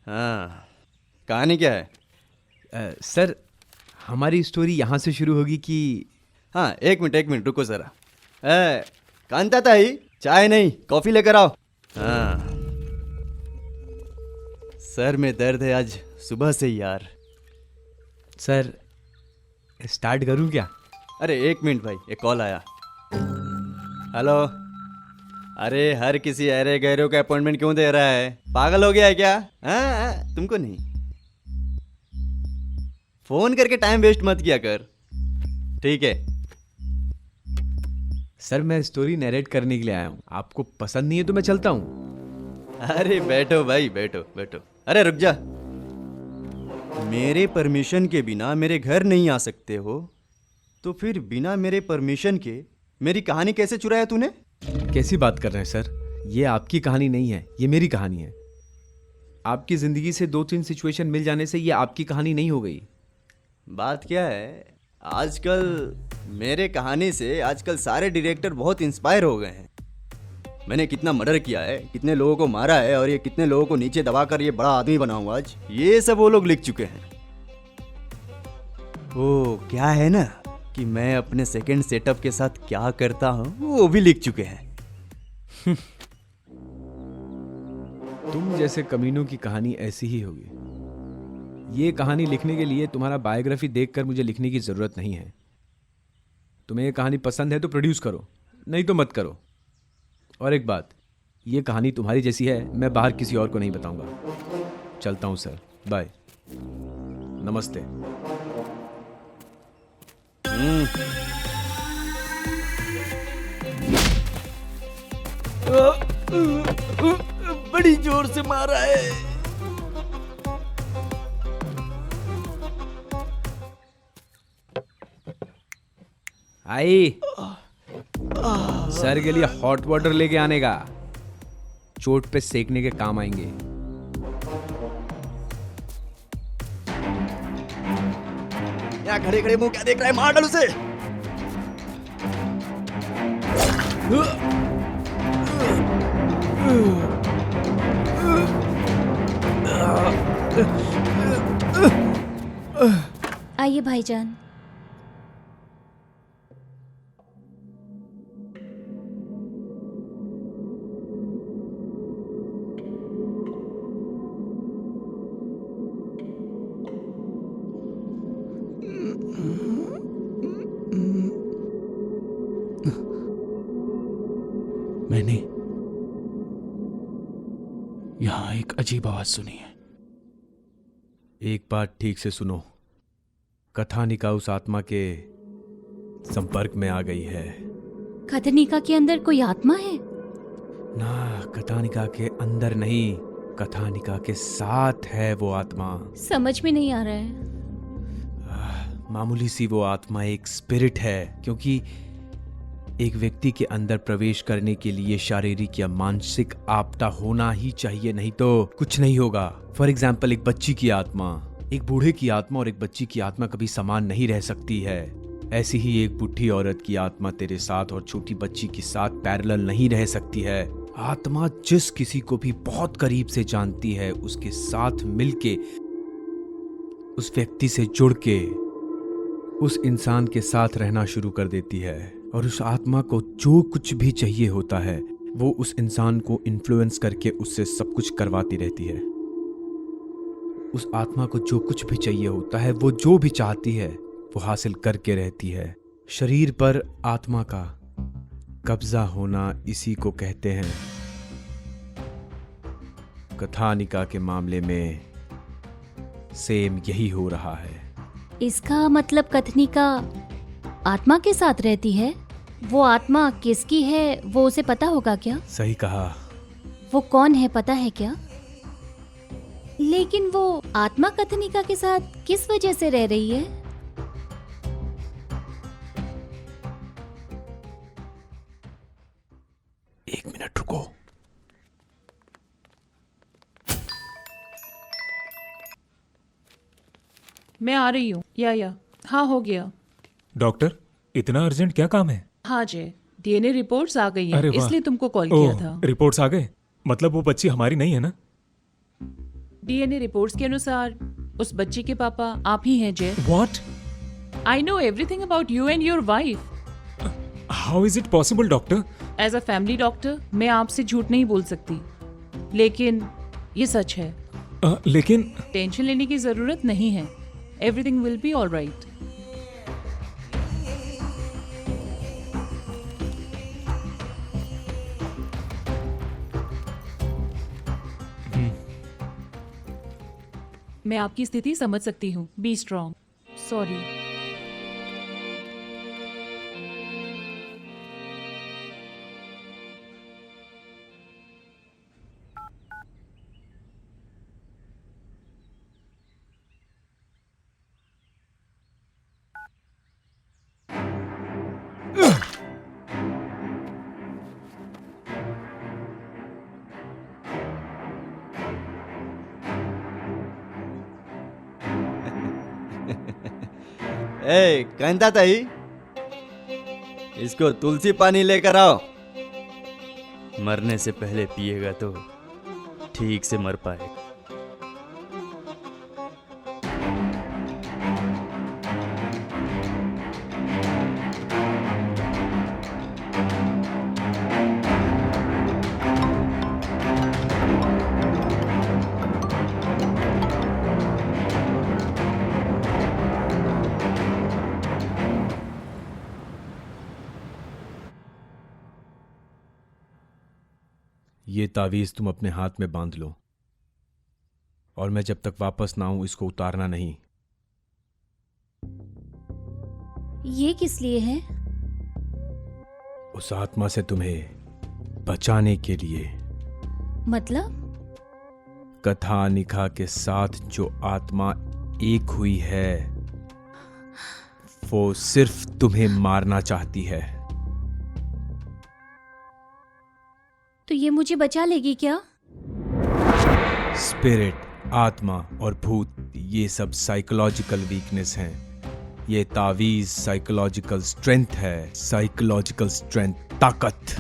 हाँ, कहानी क्या है? सर हमारी स्टोरी यहाँ से शुरू होगी कि? हाँ एक मिनट रुको जरा। कांताताई, चाय नहीं कॉफी लेकर आओ। हाँ, सर में दर्द है आज सुबह से यार। सर स्टार्ट करूँ क्या? अरे एक मिनट भाई, एक कॉल आया। हेलो। अरे हर किसी अरे गैरों का अपॉइंटमेंट क्यों दे रहा है? पागल हो गया है क्या? हाँ, तुमको नहीं। फोन करके टाइम वेस्ट मत किया कर, ठीक है? सर मैं स्टोरी नरेट करने के लिए आया हूँ, आपको पसंद नहीं है तो मैं चलता हूँ। अरे बैठो भाई, बैठो बैठो। अरे रुक जा, मेरे परमिशन के बिना मेरे घर नहीं आ सकते हो, तो फिर बिना मेरे परमिशन के मेरी कहानी कैसे चुराया तूने? कैसी बात कर रहे हैं सर? ये आपकी कहानी नहीं है, ये मेरी कहानी है। आपकी जिंदगी से 2-3 सिचुएशन मिल जाने से ये आपकी कहानी नहीं हो गई। बात क्या है, आजकल मेरे कहानी से आजकल सारे डायरेक्टर बहुत इंस्पायर हो गए हैं। मैंने कितना मर्डर किया है, कितने लोगों को मारा है और ये कितने लोगों को नीचे दबाकर ये बड़ा आदमी बना हूं आज, ये सब वो लोग लिख चुके हैं। वो क्या है ना कि मैं अपने सेकंड सेटअप के साथ क्या करता हूं वो भी लिख चुके हैं। तुम जैसे कमीनों की कहानी ऐसी ही होगी। ये कहानी लिखने के लिए तुम्हारा बायोग्राफी देखकर मुझे लिखने की जरूरत नहीं है। तुम्हें ये कहानी पसंद है तो प्रोड्यूस करो, नहीं तो मत करो। और एक बात, ये कहानी तुम्हारी जैसी है, मैं बाहर किसी और को नहीं बताऊंगा। चलता हूं सर, बाय, नमस्ते। बड़ी जोर से मारा है। आई सर के लिए हॉट वाटर लेके आने का, चोट पे सेकने के काम आएंगे। यहाँ खड़े खड़े मुंह क्या देख रहा है? मार डाल उसे। आइए भाईजान। मैंने यहाँ एक अजीब आवाज सुनी है। एक बात ठीक से सुनो, कथानिका उस आत्मा के संपर्क में आ गई है। कथानिका के अंदर कोई आत्मा है? ना, कथानिका के अंदर नहीं, कथानिका के साथ है वो आत्मा। समझ में नहीं आ रहा है। मामूली सी वो आत्मा एक स्पिरिट है, क्योंकि एक व्यक्ति के अंदर प्रवेश करने के लिए शारीरिक या मानसिक आपदा होना ही चाहिए, नहीं तो कुछ नहीं होगा। फॉर एग्जाम्पल, एक बच्ची की आत्मा, एक बूढ़े की आत्मा और एक बच्ची की आत्मा कभी समान नहीं रह सकती है। ऐसी ही एक बूढ़ी औरत की आत्मा तेरे साथ और छोटी बच्ची के साथ पैरेलल नहीं रह सकती है। आत्मा जिस किसी को भी बहुत करीब से जानती है, उसके साथ मिलके, उस व्यक्ति से जुड़ के उस इंसान के साथ रहना शुरू कर देती है। और उस आत्मा को जो कुछ भी चाहिए होता है वो उस इंसान को इन्फ्लुएंस करके उससे सब कुछ करवाती रहती है। उस आत्मा को जो कुछ भी चाहिए होता है, वो जो भी चाहती है वो हासिल करके रहती है। शरीर पर आत्मा का कब्जा होना इसी को कहते हैं। कथानिका के मामले में सेम यही हो रहा है। इसका मतलब कथनी का आत्मा के साथ रहती है। वो आत्मा किसकी है वो उसे पता होगा क्या? सही कहा। वो कौन है पता है क्या? लेकिन वो आत्मा कथनिका के साथ किस वजह से रह रही है? एक मिनट रुको। मैं आ रही हूँ। या हाँ, हो गया। डॉक्टर, इतना अर्जेंट क्या काम है? हाँ जय, डीएनए रिपोर्ट्स आ गई हैं, अरे वाह। इसलिए तुमको कॉल किया ओह, था। रिपोर्ट्स आ गए? मतलब वो बच्ची हमारी नहीं है ना? डीएनए रिपोर्ट्स के अनुसार उस बच्ची के पापा आप ही हैं Jay. What? I know everything about you and your wife. How is it possible, doctor? As a family doctor मैं आपसे झूठ नहीं बोल सकती, लेकिन ये सच है। लेकिन टेंशन लेने की जरूरत नहीं है। Everything will be all right. मैं आपकी स्थिति समझ सकती हूँ। Be strong. सॉरी। ए कहता ताई, इसको तुलसी पानी लेकर आओ। मरने से पहले पिएगा तो ठीक से मर पाएगा। ये तावीज तुम अपने हाथ में बांध लो, और मैं जब तक वापस ना आऊं इसको उतारना नहीं। ये किस लिए है? उस आत्मा से तुम्हें बचाने के लिए। मतलब? कथा निखा के साथ जो आत्मा एक हुई है वो सिर्फ तुम्हें मारना चाहती है। तो ये मुझे बचा लेगी क्या? स्पिरिट, आत्मा और भूत, ये सब साइकोलॉजिकल वीकनेस हैं। ये तावीज साइकोलॉजिकल स्ट्रेंथ है। साइकोलॉजिकल स्ट्रेंथ, ताकत।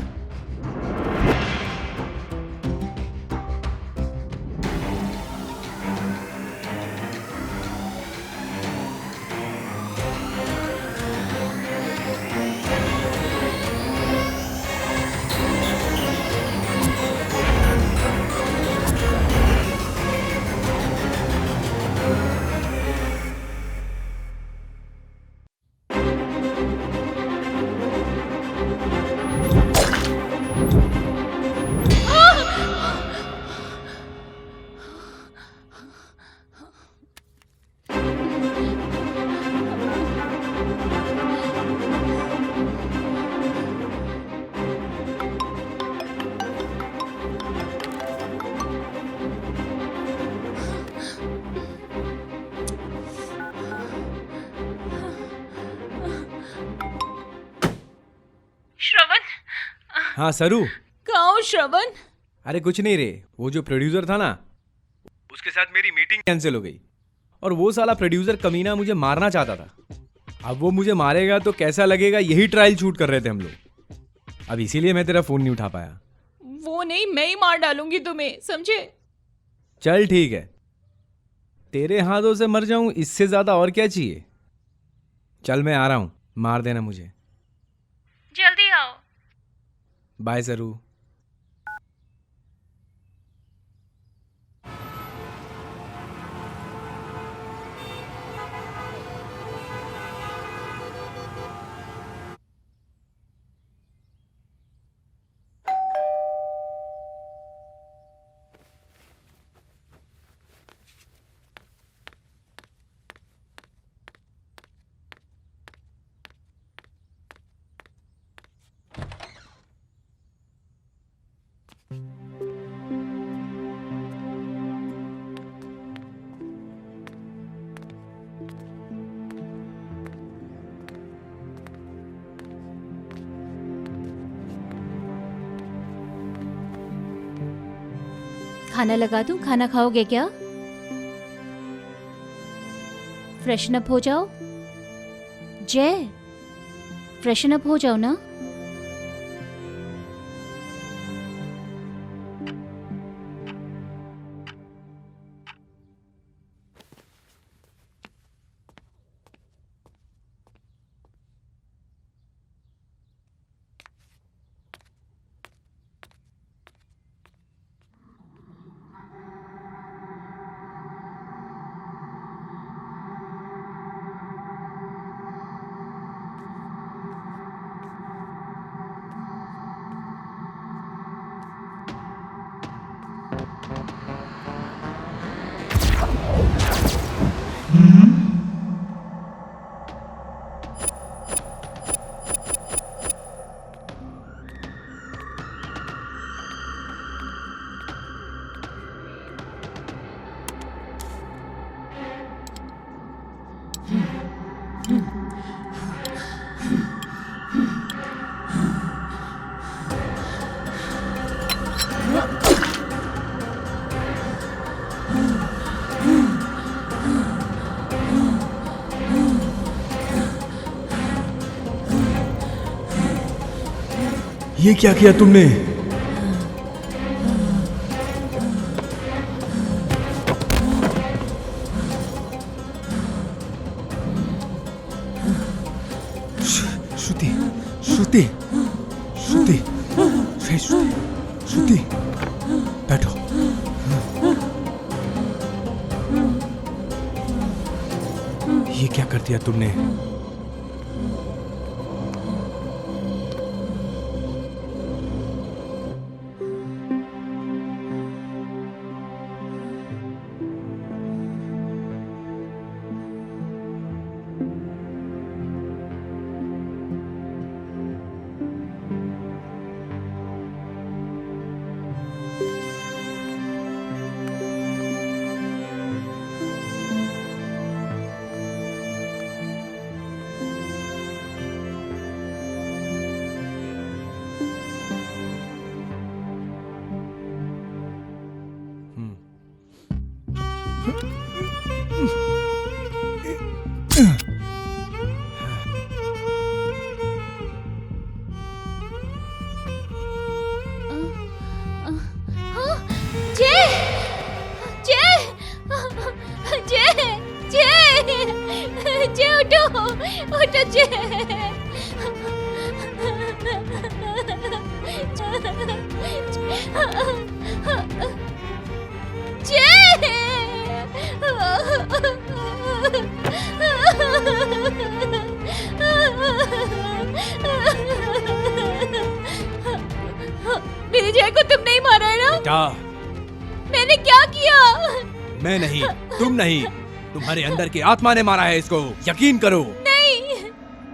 श्रवण, हाँ सरू। कहाँ हो श्रवण? अरे कुछ नहीं रे, वो जो प्रोड्यूसर था ना, उसके साथ मेरी मीटिंग कैंसिल हो गई, और वो साला प्रोड्यूसर कमीना मुझे मारना चाहता था। अब वो मुझे मारेगा तो कैसा लगेगा, यही ट्रायल शूट कर रहे थे हम लोग। अब इसीलिए मैं तेरा फोन नहीं उठा पाया। वो नहीं, मैं ही मार डालूंगी तुम्हें, समझे? चल ठीक है, तेरे हाथों से मर जाऊं इससे ज्यादा और क्या चाहिए। चल मैं आ रहा हूं, मार देना मुझे। जल्दी आओ। बाय सरू। खाना लगा दूं? खाना खाओगे क्या? फ्रेशन अप हो जाओ। जय, फ्रेशन अप हो जाओ ना। ये क्या किया तुमने? श्रुति, श्रुति, श्रुति, श्रुति, बैठो। ये क्या कर दिया तुमने? मेरे जय को तुम नहीं मारा है ना? बेटा, मैंने क्या किया? मैं नहीं, तुम नहीं, तुम्हारे अंदर की आत्मा ने मारा है इसको। यकीन करो। नहीं,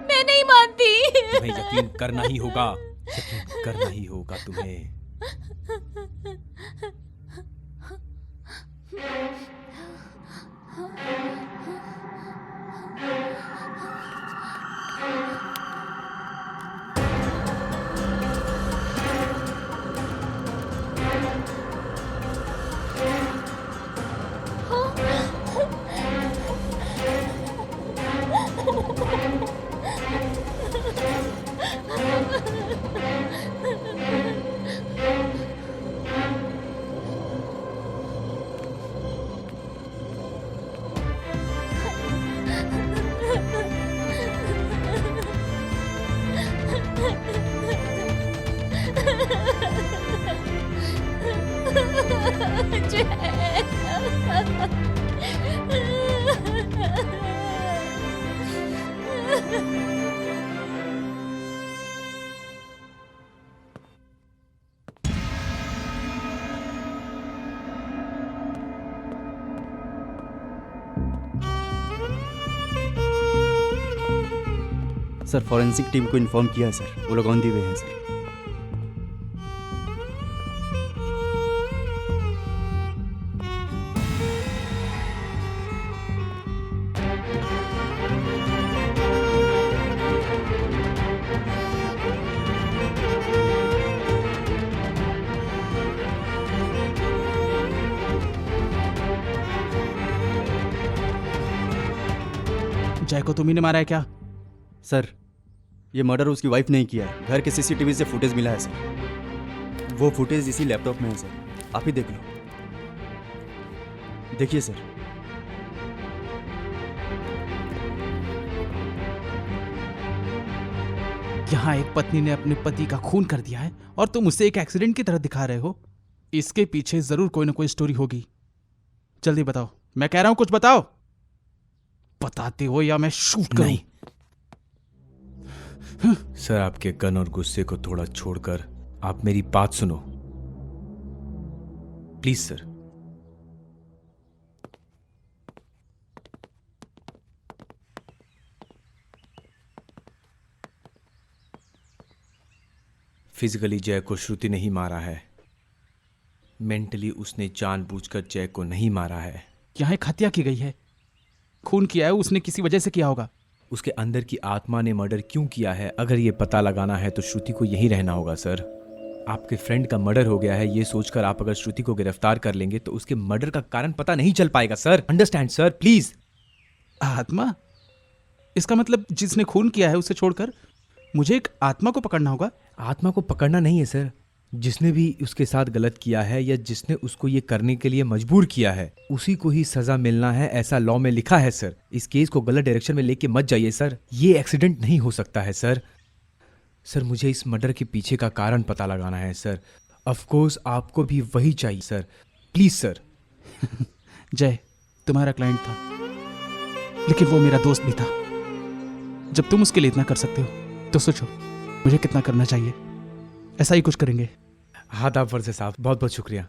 मैं नहीं मानती। तुम्हें यकीन करना ही होगा, यकीन करना ही होगा तुम्हें। सर फॉरेंसिक टीम को इन्फॉर्म किया है सर, वो लोग ऑन दी वे हैं सर। जय को तुम ही ने मारा है क्या? सर ये मर्डर उसकी वाइफ ने ही किया है। घर के सीसीटीवी से फुटेज मिला है सर। वो फुटेज इसी लैपटॉप में है सर, आप ही देख लो। देखिए सर। यहाँ एक पत्नी ने अपने पति का खून कर दिया है और तुम उसे एक एक्सीडेंट की तरह दिखा रहे हो। इसके पीछे जरूर कोई ना कोई स्टोरी होगी। जल्दी बताओ, मैं कह रहा हूं कुछ बताओ। बताते हो या मैं शूट करूं? सर आपके गन और गुस्से को थोड़ा छोड़कर आप मेरी बात सुनो प्लीज सर। फिजिकली जय को श्रुति नहीं मारा है, मेंटली उसने जानबूझकर जय को नहीं मारा है। यहाँ एक हत्या की गई है, खून किया है उसने, किसी वजह से किया होगा। उसके अंदर की आत्मा ने मर्डर क्यों किया है, अगर ये पता लगाना है तो श्रुति को यहीं रहना होगा सर। आपके फ्रेंड का मर्डर हो गया है, ये सोचकर आप अगर श्रुति को गिरफ्तार कर लेंगे तो उसके मर्डर का कारण पता नहीं चल पाएगा सर। Understand sir please. आत्मा? इसका मतलब जिसने खून किया है उसे छोड़कर मुझे एक आत्मा को पकड़ना होगा? आत्मा को पकड़ना नहीं है सर, जिसने भी उसके साथ गलत किया है या जिसने उसको ये करने के लिए मजबूर किया है उसी को ही सजा मिलना है, ऐसा लॉ में लिखा है सर। इस केस को गलत डायरेक्शन में लेके मत जाइए सर, ये एक्सीडेंट नहीं हो सकता है सर। सर मुझे इस मर्डर के पीछे का कारण पता लगाना है सर। ऑफ कोर्स आपको भी वही चाहिए सर, प्लीज सर। जय तुम्हारा क्लाइंट था, लेकिन वो मेरा दोस्त भी था। जब तुम उसके लिए इतना कर सकते हो तो सोचो मुझे कितना करना चाहिए। ऐसा ही कुछ करेंगे। आदाब वर्षे साहब, बहुत बहुत शुक्रिया।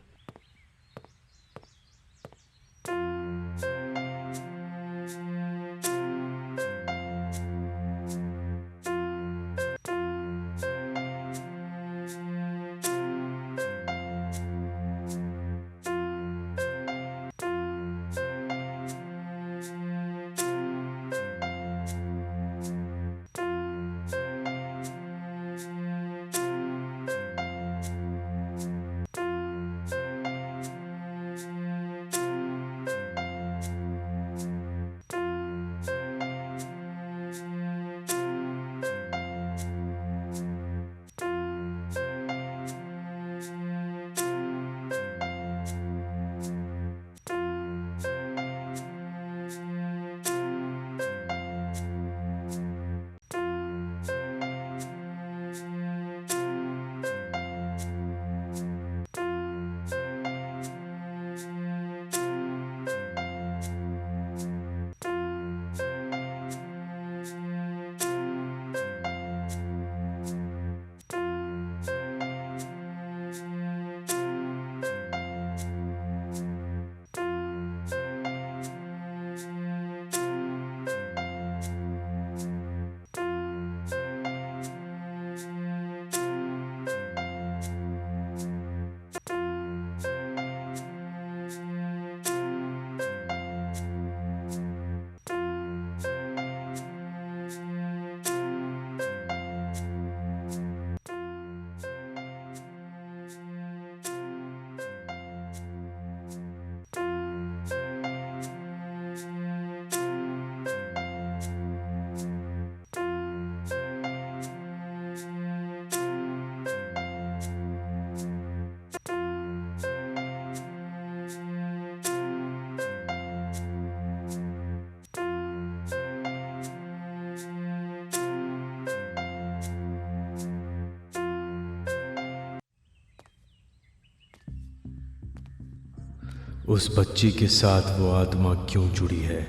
उस बच्ची के साथ वो आत्मा क्यों जुड़ी है,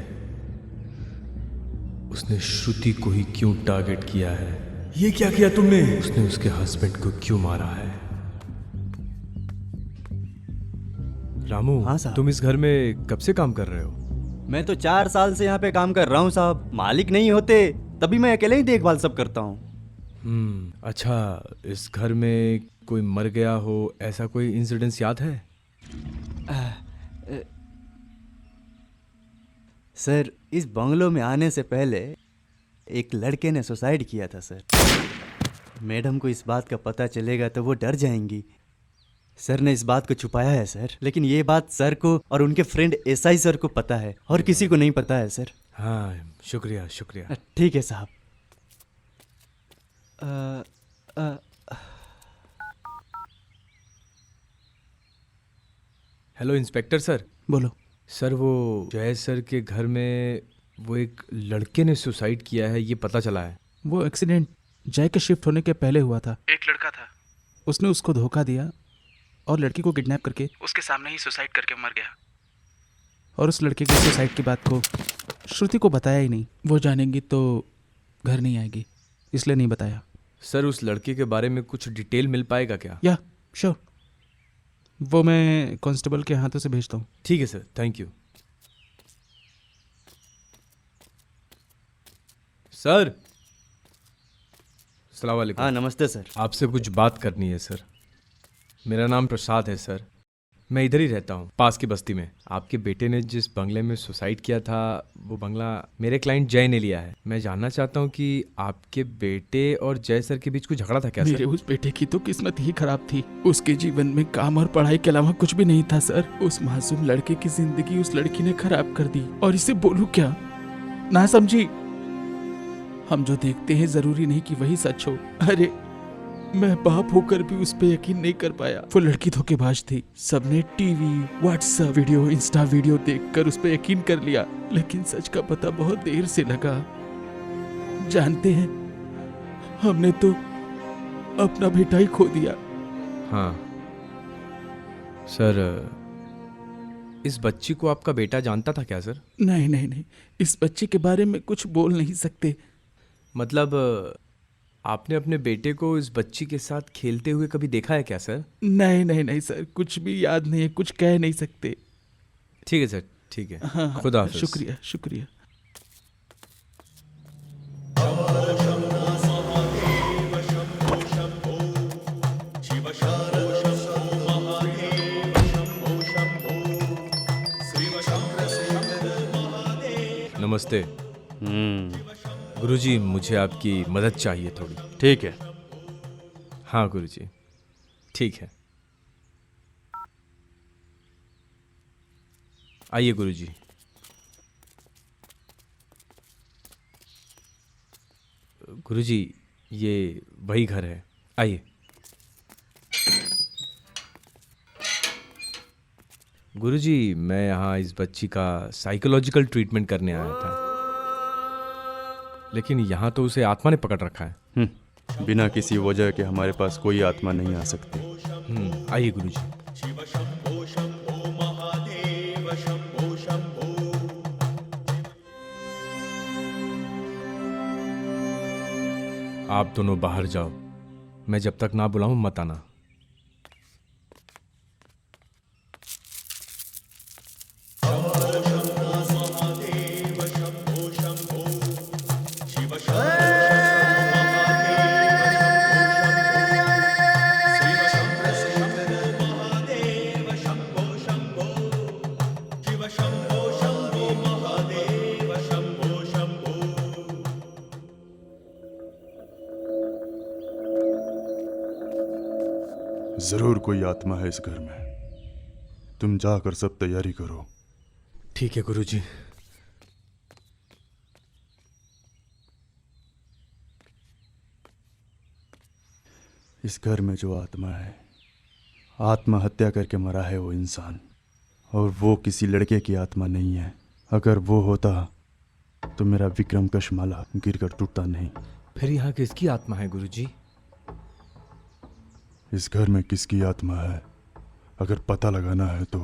उसने श्रुति को ही क्यों टारगेट किया है, ये क्या किया तुमने, उसने उसके हस्बैंड को क्यों मारा है। रामू, हाँ साहब। तुम इस घर में कब से काम कर रहे हो? मैं तो 4 साल से यहाँ पे काम कर रहा हूँ साहब। मालिक नहीं होते तभी मैं अकेले ही देखभाल सब करता हूँ। अच्छा, इस घर में कोई मर गया हो ऐसा कोई इंसिडेंस याद है? सर इस बंगलो में आने से पहले एक लड़के ने सुसाइड किया था सर। मैडम को इस बात का पता चलेगा तो वो डर जाएंगी। सर ने इस बात को छुपाया है सर, लेकिन ये बात सर को और उनके फ्रेंड एसआई सर को पता है और किसी को नहीं पता है सर। हाँ, शुक्रिया शुक्रिया। ठीक है साहब। Hello inspector sir. बोलो। सर वो जय सर के घर में वो एक लड़के ने सुसाइड किया है, ये पता चला है। वो एक्सीडेंट जय के शिफ्ट होने के पहले हुआ था। एक लड़का था, उसने उसको धोखा दिया और लड़की को किडनैप करके उसके सामने ही सुसाइड करके मर गया। और उस लड़के के सुसाइड की बात को श्रुति को बताया ही नहीं। वो जानेंगी तो घर नहीं आएगी, इसलिए नहीं बताया। सर उस लड़के के बारे में कुछ डिटेल मिल पाएगा क्या? या श्योर, वो मैं कांस्टेबल के हाथों से भेजता हूँ। ठीक है सर, थैंक यू। सर अस्सलाम वालेकुम। हाँ नमस्ते सर। आपसे कुछ बात करनी है सर। मेरा नाम प्रसाद है सर, मैं इधर ही रहता हूँ, पास की बस्ती में। आपके बेटे ने जिस बंगले में सुसाइड किया था वो बंगला मेरे क्लाइंट जय ने लिया है। मैं जानना चाहता हूँ कि आपके बेटे और जय सर के बीच कुछ झगड़ा था क्या सर? मेरे उस बेटे की तो किस्मत ही खराब थी। उसके जीवन में काम और पढ़ाई के अलावा कुछ भी नहीं था सर। उस मासूम लड़के की जिंदगी उस लड़की ने खराब कर दी। और इसे बोलूं क्या, ना समझी। हम जो देखते हैं जरूरी नहीं कि वही सच हो। अरे मैं बाप होकर भी उस पे यकीन नहीं कर पाया। वो लड़की धोखेबाज थी। सबने TV, WhatsApp video, Insta video देखकर उस पे यकीन कर लिया, लेकिन सच का पता बहुत देर से लगा। जानते हैं, हमने तो अपना बेटा ही खो दिया। हाँ सर, इस बच्ची को आपका बेटा जानता था क्या सर? नहीं नहीं नहीं, इस बच्चे के बारे में कुछ बोल नहीं सकते। मतलब आपने अपने बेटे को इस बच्ची के साथ खेलते हुए कभी देखा है क्या सर? नहीं नहीं नहीं सर, कुछ भी याद नहीं है, कुछ कह नहीं सकते। ठीक है सर, ठीक है। हाँ, खुदा हाफिज। शुक्रिया शुक्रिया। नमस्ते। गुरुजी, मुझे आपकी मदद चाहिए थोड़ी। ठीक है। हाँ गुरुजी, ठीक है। आइए गुरुजी। गुरुजी, ये वही घर है, आइए। गुरुजी, मैं यहाँ इस बच्ची का साइकोलॉजिकल ट्रीटमेंट करने आया था, लेकिन यहाँ तो उसे आत्मा ने पकड़ रखा है। बिना किसी वजह के हमारे पास कोई आत्मा नहीं आ सकती। आइए गुरुजी। आप दोनों बाहर जाओ, मैं जब तक ना बुलाऊं मत आना। जरूर कोई आत्मा है इस घर में। तुम जाकर सब तैयारी करो। ठीक है गुरुजी। इस घर में जो आत्मा है, आत्महत्या करके मरा है वो इंसान, और वो किसी लड़के की आत्मा नहीं है। अगर वो होता तो मेरा विक्रम कशमाला गिरकर टूटता नहीं। फिर यहाँ किसकी आत्मा है गुरुजी? इस घर में किसकी आत्मा है अगर पता लगाना है तो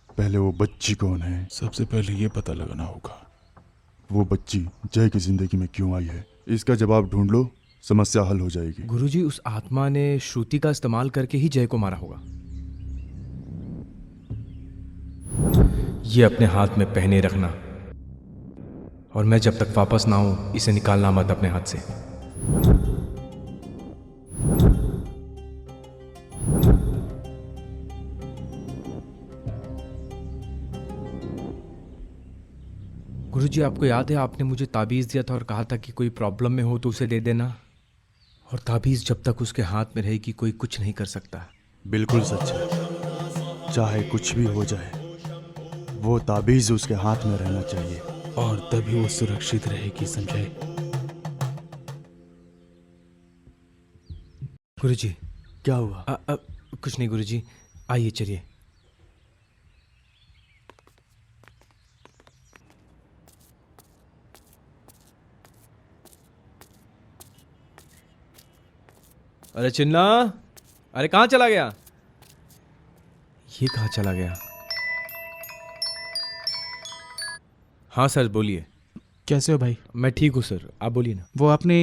पहले वो बच्ची कौन है, सबसे पहले ये पता लगाना होगा। वो बच्ची जय की जिंदगी में क्यों आई है, इसका जवाब ढूंढ लो, समस्या हल हो जाएगी। गुरुजी, उस आत्मा ने श्रुति का इस्तेमाल करके ही जय को मारा होगा। ये अपने हाथ में पहने रखना, और मैं जब तक वापस ना आऊं इसे निकालना मत अपने हाथ से। गुरुजी, आपको याद है आपने मुझे ताबीज़ दिया था और कहा था कि कोई प्रॉब्लम में हो तो उसे दे देना, और ताबीज़ जब तक उसके हाथ में रहेगी कोई कुछ नहीं कर सकता। बिल्कुल सच है। चाहे कुछ भी हो जाए वो ताबीज़ उसके हाथ में रहना चाहिए। और तभी वो सुरक्षित रहेगी, समझे? गुरुजी। क्या हुआ? कुछ नहीं गुरुजी, आइए चलिए। अरे चिन्ना, अरे कहाँ चला गया? ये कहाँ चला गया? हाँ सर बोलिए। कैसे हो भाई? मैं ठीक हूँ सर, आप बोलिए ना। वो आपने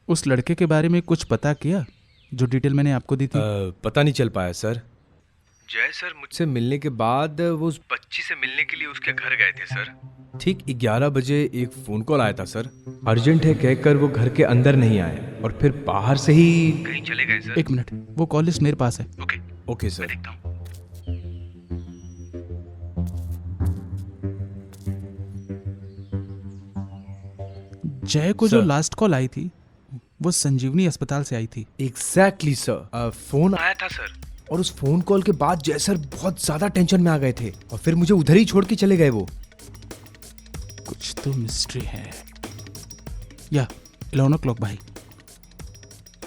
उस लड़के के बारे में कुछ पता किया जो डिटेल मैंने आपको दी थी? पता नहीं चल पाया सर। जय सर मुझसे मिलने के बाद वो उस बच्ची से मिलने के लिए उसके घर गए थे सर। ठीक 11 बजे एक फ़ोन कॉल आया था सर, अर्जेंट है कहकर वो घर के अंदर नहीं आए और फिर बाहर से ही कहीं चले गए सर। 1 मिनट, वो कॉल लिस्ट मेरे पास है। Okay sir. देखता हूँ। जय को जो लास्ट कॉल आई थी वो संजीवनी अस्पताल से आई थी। Exactly sir. फोन आया था सर और उस फोन कॉल के बाद जय सर बहुत ज्यादा टेंशन में आ गए थे और फिर मुझे उधर ही छोड़ के चले गए वो। कुछ तो मिस्ट्री है। या 11 o'clock भाई,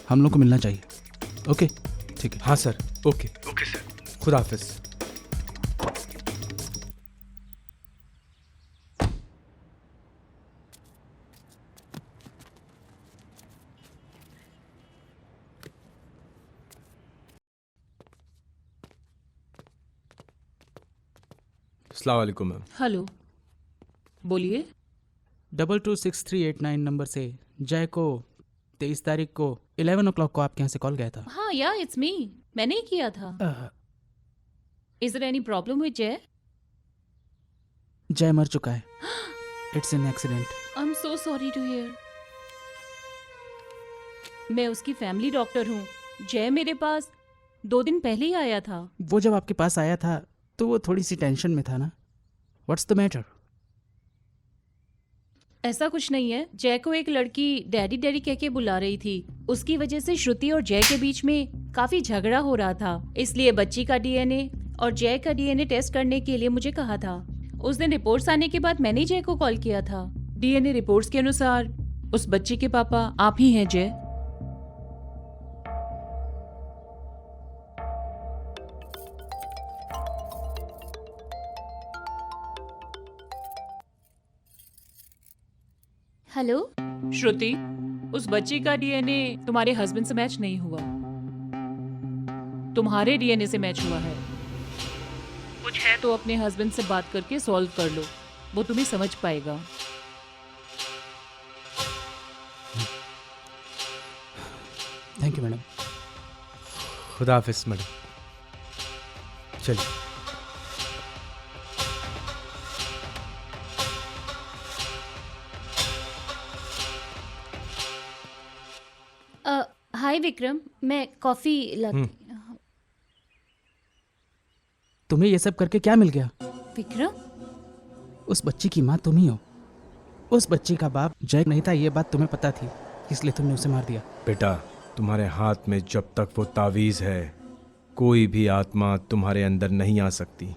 हम लोग को मिलना चाहिए। ओके ठीक है। हाँ सर। ओके सर, खुदा हाफिज। अस्सलाम वालेकुम मैम। हेलो, बोलिए। 226389 नंबर से जय को 23 तारीख को 11 o'clock को आपके यहाँ से कॉल गया था। हाँ या इट्स मी, मैंने ही किया था। Is there any problem with Jay? Jay मर चुका है। It's an accident. I am so sorry to hear. मैं उसकी फैमिली डॉक्टर हूँ। जय मेरे पास 2 दिन पहले ही आया था। वो जब आपके पास आया था तो वो थोड़ी सी टेंशन में था ना। What's the matter? ऐसा कुछ नहीं है। जय को एक लड़की डैडी डैडी कह के बुला रही थी। उसकी वजह से श्रुति और जय के बीच में काफी झगड़ा हो रहा था, इसलिए बच्ची का डीएनए और जय का डीएनए टेस्ट करने के लिए मुझे कहा था। उस दिन रिपोर्ट्स आने के बाद मैंने जय को कॉल किया था। डीएनए रिपोर्ट्स के अनुसार उस बच्ची के पापा आप ही हैं जय। हेलो श्रुति, उस बच्ची का डीएनए तुम्हारे हस्बैंड से मैच नहीं हुआ, तुम्हारे डीएनए से मैच हुआ है। कुछ है तो अपने हस्बैंड से बात करके सॉल्व कर लो, वो तुम्हें समझ पाएगा। Thank you madam. खुदा हाफिज मैडम। चलिए। हाय विक्रम, मैं कॉफी लाती। तुम्हें ये सब करके क्या मिल गया? विक्रम, उस बच्ची की माँ तुम ही हो। उस बच्ची का बाप जय नहीं था, ये बात तुम्हें पता थी, इसलिए तुमने उसे मार दिया। बेटा, तुम्हारे हाथ में जब तक वो तावीज़ है कोई भी आत्मा तुम्हारे अंदर नहीं आ सकती।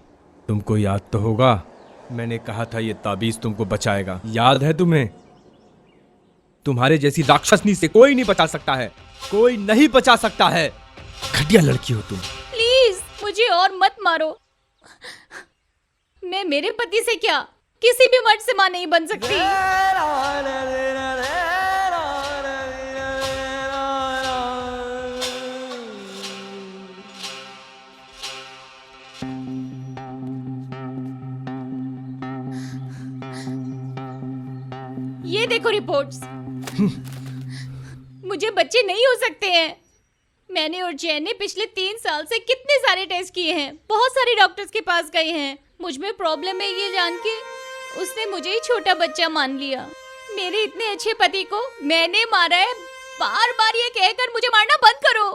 तुमको याद तो होगा मैंने कहा था ये ताबीज़ तुमको बचाएगा, याद है तुम्हें? तुम्हारे जैसी राक्षसनी से कोई नहीं बचा सकता है, कोई नहीं बचा सकता है। घटिया लड़की हो तुम। प्लीज मुझे और मत मारो। मैं मेरे पति से क्या किसी भी मर्द से मां नहीं बन सकती। ये देखो रिपोर्ट्स। मुझे बच्चे नहीं हो सकते हैं। मैंने और जय ने पिछले 3 साल से कितने सारे टेस्ट किए हैं, बहुत सारे डॉक्टर्स के पास गए हैं। मुझ में प्रॉब्लम है ये जान के उसने मुझे ही छोटा बच्चा मान लिया। मेरे इतने अच्छे पति को मैंने मारा है। बार बार ये कहकर मुझे मारना बंद करो।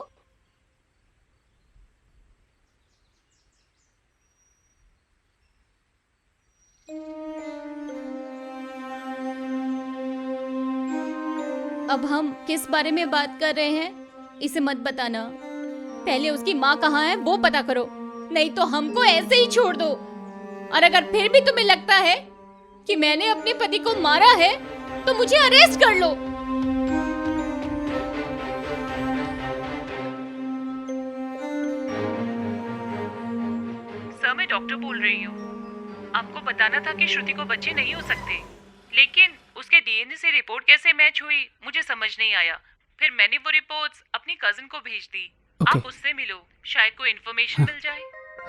अब हम किस बारे में बात कर रहे हैं इसे मत बताना। पहले उसकी माँ कहाँ है वो पता करो, नहीं तो हमको ऐसे ही छोड़ दो। और अगर फिर भी तुम्हें लगता है कि मैंने अपने पति को मारा है तो मुझे अरेस्ट कर लो। सर, मैं डॉक्टर बोल रही हूँ। आपको बताना था कि श्रुति को बच्चे नहीं हो सकते, लेकिन उसके डीएनए से रिपोर्ट कैसे मैच हुई मुझे समझ नहीं आया। फिर मैंने वो रिपोर्ट्स अपनी कजिन को भेज दी। आप उससे मिलो, शायद कोई इन्फॉर्मेशन मिल जाए।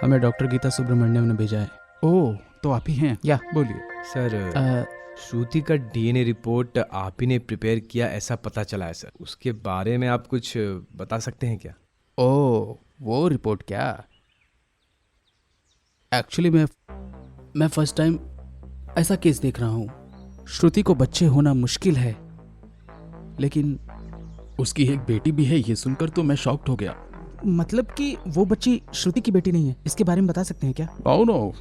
हमें डॉक्टर गीता सुब्रमण्यम ने भेजा है। ओह, तो आप ही हैं? या बोलिए सर। श्रुति का डीएनए रिपोर्ट आप ही ने प्रिपेयर किया ऐसा पता चला है सर। उसके बारे में आप कुछ बता सकते हैं क्या? ओह, वो रिपोर्ट क्या? एक्चुअली मैं फर्स्ट टाइम ऐसा केस देख रहा हूँ। श्रुति को बच्चे होना मुश्किल है, लेकिन उसकी एक बेटी भी है। ये सुनकर तो मैं शॉक्ड हो गया। मतलब कि वो बच्ची श्रुति की बेटी नहीं है? इसके बारे में बता सकते हैं क्या? नो,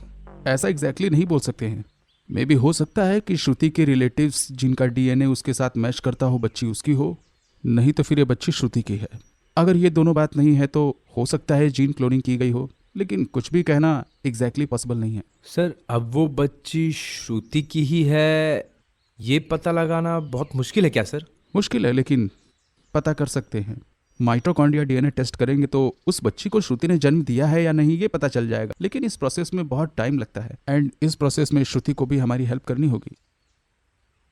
ऐसा एग्जैक्टली नहीं बोल सकते हैं। मे भी हो सकता है कि श्रुति के रिलेटिव्स जिनका डीएनए उसके साथ मैच करता हो बच्ची उसकी हो, नहीं तो फिर ये बच्ची श्रुति की है। अगर ये दोनों बात नहीं है तो हो सकता है जीन क्लोनिंग की गई हो, लेकिन कुछ भी कहना एग्जैक्टली पॉसिबल नहीं है। सर, अब वो बच्ची श्रुति की ही है ये पता लगाना बहुत मुश्किल है क्या सर? मुश्किल है, लेकिन पता कर सकते हैं। माइटोकॉन्ड्रिया डीएनए टेस्ट करेंगे तो उस बच्ची को श्रुति ने जन्म दिया है या नहीं ये पता चल जाएगा, लेकिन इस प्रोसेस में बहुत टाइम लगता है एंड इस प्रोसेस में श्रुति को भी हमारी हेल्प करनी होगी।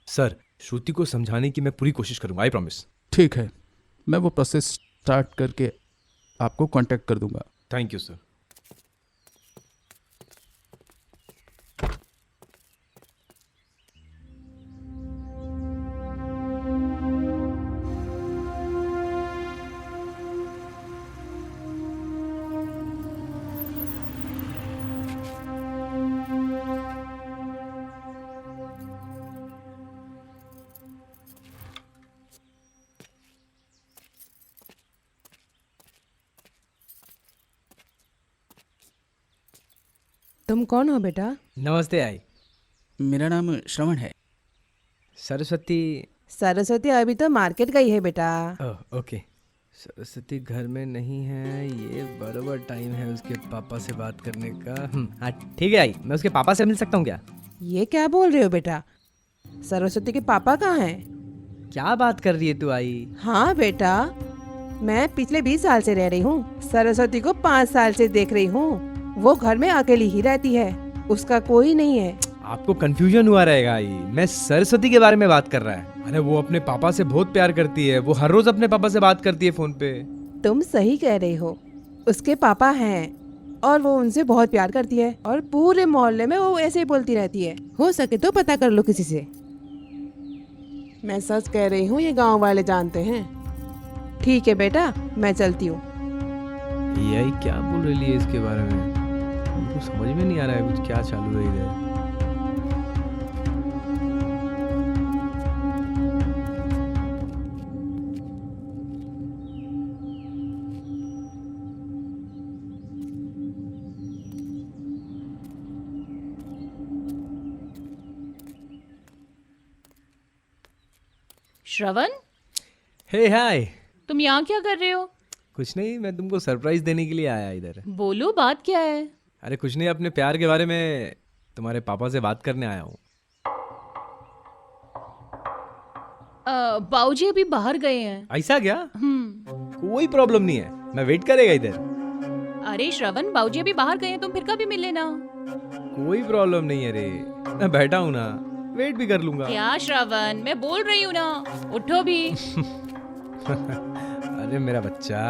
सर, श्रुति को समझाने की मैं पूरी कोशिश करूंगा, आई प्रॉमिस। ठीक है, मैं वो प्रोसेस स्टार्ट करके आपको कांटेक्ट कर दूंगा। Thank you sir. तुम कौन हो बेटा? नमस्ते आई। मेरा नाम श्रवण है। सरस्वती? सरस्वती अभी तो मार्केट गई है बेटा। ओह, ओके। सरस्वती घर में नहीं है, ये बराबर टाइम है उसके पापा से बात करने का। हाँ ठीक है आई, मैं उसके पापा से मिल सकता हूँ क्या? ये क्या बोल रहे हो बेटा? सरस्वती के पापा कहाँ हैं? क्या बात कर रही है तू आई? हाँ बेटा, मैं पिछले 20 साल से रह रही हूँ। सरस्वती को 5 साल से देख रही हूँ। वो घर में अकेली ही रहती है, उसका कोई नहीं है। आपको कंफ्यूजन हुआ रहेगा आई, मैं सरस्वती के बारे में बात कर रहा है। अरे वो अपने पापा से बहुत प्यार करती है, वो हर रोज अपने पापा से बात करती है फोन पे। तुम सही कह रहे हो, उसके पापा हैं और वो उनसे बहुत प्यार करती है और पूरे मोहल्ले में वो ऐसे ही बोलती रहती है। हो सके तो पता कर लो किसी से। मैं सच कह रही हूँ, ये गांव वाले जानते हैं। ठीक है बेटा, मैं चलती हूँ। यही क्या बोल रही है इसके बारे में? मुझको समझ में नहीं आ रहा है कुछ क्या चालू है इधर। श्रवण, हे हाय। तुम यहाँ क्या कर रहे हो? कुछ नहीं, मैं तुमको सरप्राइज देने के लिए आया इधर। बोलो, बात क्या है? अरे कुछ नहीं, अपने प्यार के बारे में तुम्हारे पापा से बात करने आया हूँ। बाबूजी अभी बाहर गए हैं। ऐसा क्या? कोई प्रॉब्लम नहीं है, मैं वेट करेगा इधर। अरे श्रवण, बाबूजी अभी बाहर गए हैं, तुम फिर कभी मिल लेना। कोई प्रॉब्लम नहीं है रे, मैं बैठा हूँ ना, वेट भी कर लूंगा। क्या श्रवण, मैं बोल रही हूँ ना, उठो भी। अरे मेरा बच्चा,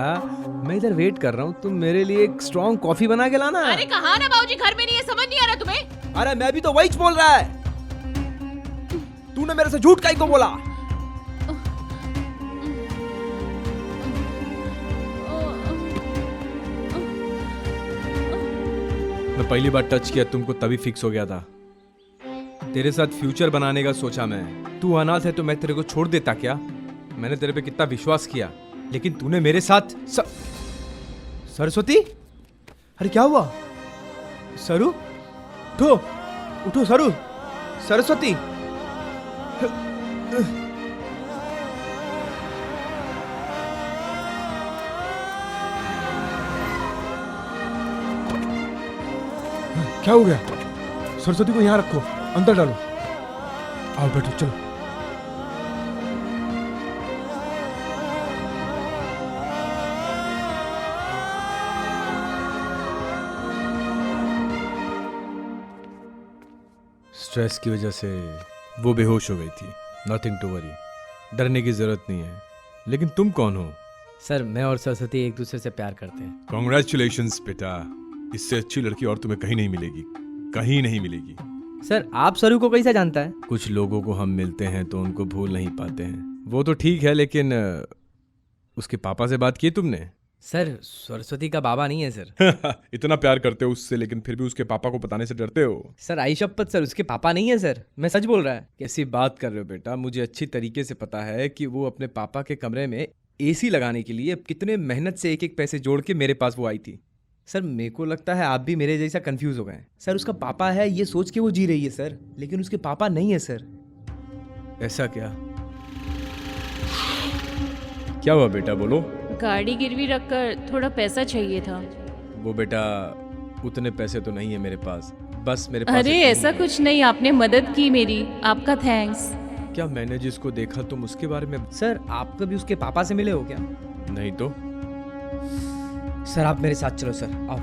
मैं इधर वेट कर रहा हूँ, तुम मेरे लिए एक स्ट्रॉन्ग कॉफी बना के लाना। अरे कहा ना बाबूजी घर में नहीं है, समझ नहीं आ रहा तुम्हें? अरे मैं भी तो वही बोल रहा है, तूने मेरे से झूठ काहे को बोला? मैं पहली बार टच किया तुमको तभी फिक्स हो गया था। तेरे साथ फ्यूचर बनाने का सोचा मैं। तू अनाथ है तो मैं तेरे को छोड़ देता क्या? मैंने तेरे पे कितना विश्वास किया, लेकिन तूने मेरे साथ सरस्वती, अरे क्या हुआ? सरू, उठो उठो सरू, सरस्वती। क्या हो गया? सरस्वती को यहाँ रखो, अंदर डालो। आओ बैठो चलो। स्ट्रेस की वजह से वो बेहोश हो गई थी। नथिंग टू वरी, डरने की जरूरत नहीं है। लेकिन तुम कौन हो? सर मैं और सरस्वती एक दूसरे से प्यार करते हैं। कॉन्ग्रेचुलेशंस बेटा, इससे अच्छी लड़की और तुम्हें कहीं नहीं मिलेगी, कहीं नहीं मिलेगी। सर आप सरू को कैसे जानता है? कुछ लोगों को हम मिलते हैं तो उनको भूल नहीं पाते हैं। वो तो ठीक है, लेकिन उसके पापा से बात की तुमने? सर सरस्वती का बाबा नहीं है सर। इतना प्यार करते हो उससे, लेकिन फिर भी उसके पापा को बताने से डरते हो? सर आई शपथ सर, उसके पापा नहीं है सर, मैं सच बोल रहा है। कैसी बात कर रहे हो बेटा? मुझे अच्छी तरीके से पता है कि वो अपने पापा के कमरे में एसी लगाने के लिए कितने मेहनत से एक एक पैसे जोड़ के मेरे पास वो आई थी। सर मेरे को लगता है आप भी मेरे जैसा कंफ्यूज हो गए हैं। सर उसका पापा है ये सोच के वो जी रही है सर, लेकिन उसके पापा नहीं है सर। ऐसा क्या? क्या हुआ बेटा, बोलो। गाड़ी गिरवी रखकर थोड़ा पैसा चाहिए था। वो बेटा उतने पैसे तो नहीं है मेरे पास, बस मेरे पास अरे ऐसा कुछ नहीं, आपने मदद की मेरी, आपका थैंक्स। क्या मैंने जिसको देखा तुम उसके बारे में? सर आप कभी उसके पापा से मिले हो क्या? नहीं तो। सर आप मेरे साथ चलो सर, आओ।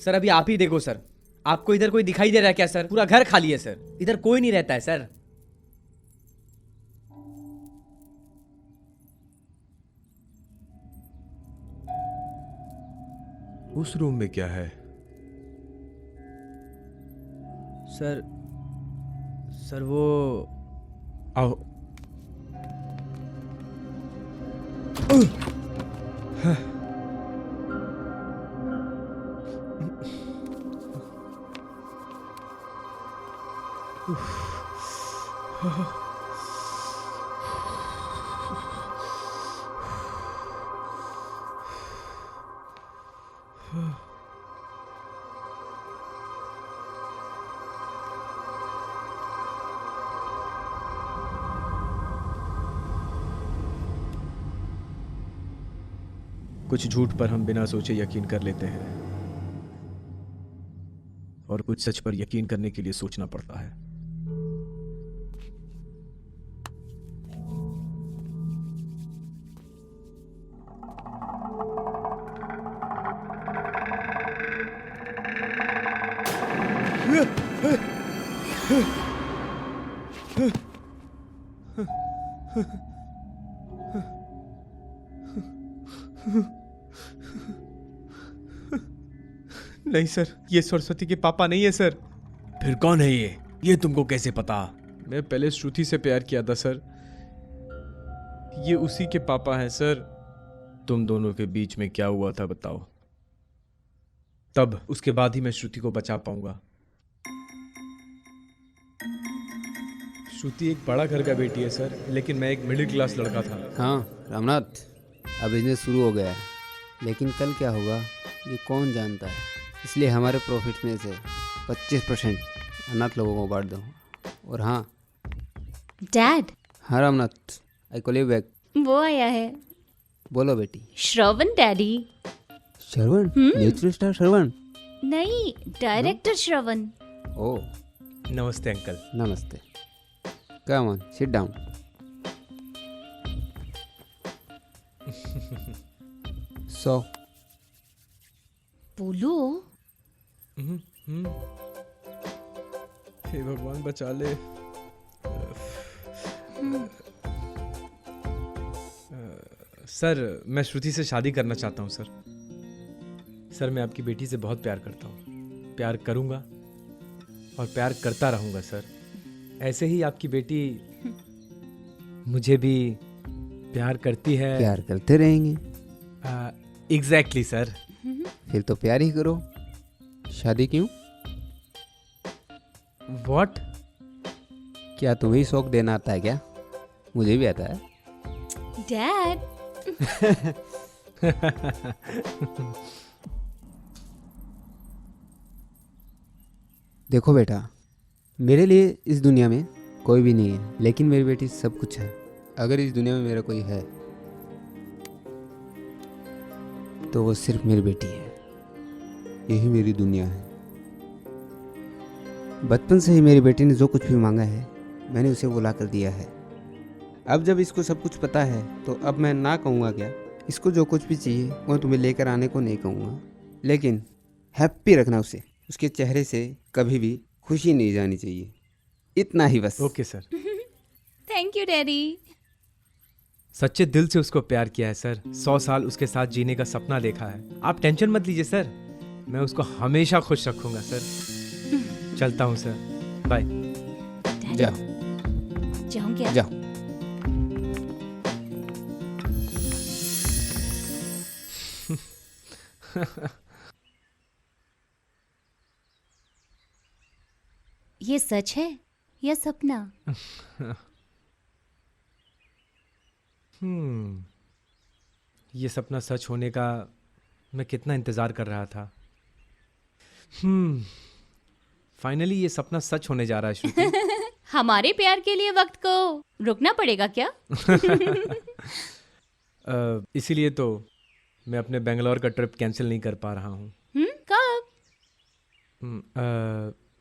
सर अभी आप ही देखो सर, आपको इधर कोई दिखाई दे रहा है क्या सर? पूरा घर खाली है सर, इधर कोई नहीं रहता है सर। उस रूम में क्या है? सर वो आओ। कुछ झूठ पर हम बिना सोचे यकीन कर लेते हैं, और कुछ सच पर यकीन करने के लिए सोचना पड़ता है। नहीं सर, ये सरस्वती के पापा नहीं है सर। फिर कौन है ये तुमको कैसे पता? मैं पहले श्रुति से प्यार किया था सर, ये उसी के पापा हैं सर। तुम दोनों के बीच में क्या हुआ था बताओ, तब उसके बाद ही मैं श्रुति को बचा पाऊंगा। श्रुति एक बड़ा घर का बेटी है सर, लेकिन मैं एक मिडिल क्लास लड़का था। हाँ रामनाथ, अब बिजनेस शुरू हो गया है, लेकिन कल क्या होगा ये कौन जानता है। इसलिए हमारे प्रॉफिट में से 25% अनाथ लोगों को बांट दो। और हाँ डैड। हाँ Ramnath, I call you back. वो आया है। बोलो बेटी। Shravan daddy. Shravan? Natural star Shravan? नहीं, डायरेक्टर श्रवण। ओ नमस्ते अंकल। नमस्ते। Come on, sit down. So बोलो। हे भगवान बचा ले। सर मैं श्रुति से शादी करना चाहता हूँ सर। सर मैं आपकी बेटी से बहुत प्यार करता हूँ, प्यार करूँगा और प्यार करता रहूँगा सर। ऐसे ही आपकी बेटी मुझे भी प्यार करती है। प्यार करते रहेंगे। Exactly sir. फिर तो प्यार ही करो, शादी क्यों? व्हाट? क्या तुम्हें शौक देना आता है क्या? मुझे भी आता है। डैड। देखो बेटा, मेरे लिए इस दुनिया में कोई भी नहीं है, लेकिन मेरी बेटी सब कुछ है। अगर इस दुनिया में मेरा कोई है तो वो सिर्फ मेरी बेटी है। यही मेरी दुनिया है। बचपन से ही मेरी बेटी ने जो कुछ भी मांगा है मैंने उसे वो ला कर दिया है। अब जब इसको सब कुछ पता है तो अब मैं ना कहूँगा क्या? इसको जो कुछ भी चाहिए वो तुम्हें लेकर आने को नहीं कहूँगा, लेकिन हैप्पी रखना उसे। उसके चेहरे से कभी भी खुशी नहीं जानी चाहिए। इतना ही बस। Okay sir. Thank you daddy. सच्चे दिल से उसको प्यार किया है सर। 100 साल उसके साथ जीने का सपना देखा है। आप टेंशन मत लीजिए सर, मैं उसको हमेशा खुश रखूंगा सर। चलता हूँ सर, बाय। जाओ। जाऊँ क्या? जाओ। ये सच है या सपना? ये सपना सच होने का मैं कितना इंतजार कर रहा था। फाइनली ये सपना सच होने जा रहा है श्रुति। हमारे प्यार के लिए वक्त को रुकना पड़ेगा क्या? इसीलिए तो मैं अपने बेंगलोर का ट्रिप कैंसिल नहीं कर पा रहा हूँ। कब?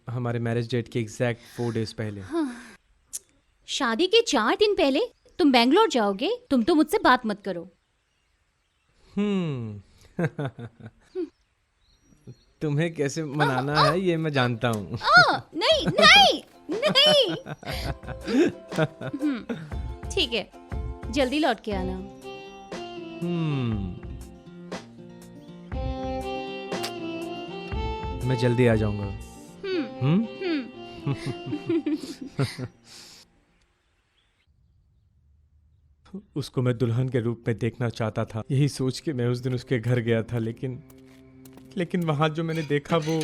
हमारे मैरिज डेट के एग्जैक्ट 4 डेज पहले। शादी के 4 दिन पहले तुम बेंगलोर जाओगे? तुम तो मुझसे बात मत करो। तुम्हें कैसे मनाना है ये मैं जानता हूँ। नहीं नहीं नहीं। ठीक है, जल्दी लौट के आना। मैं जल्दी आ जाऊंगा। उसको मैं दुल्हन के रूप में देखना चाहता था। यही सोच के मैं उस दिन उसके घर गया था, लेकिन वहां जो मैंने देखा वो।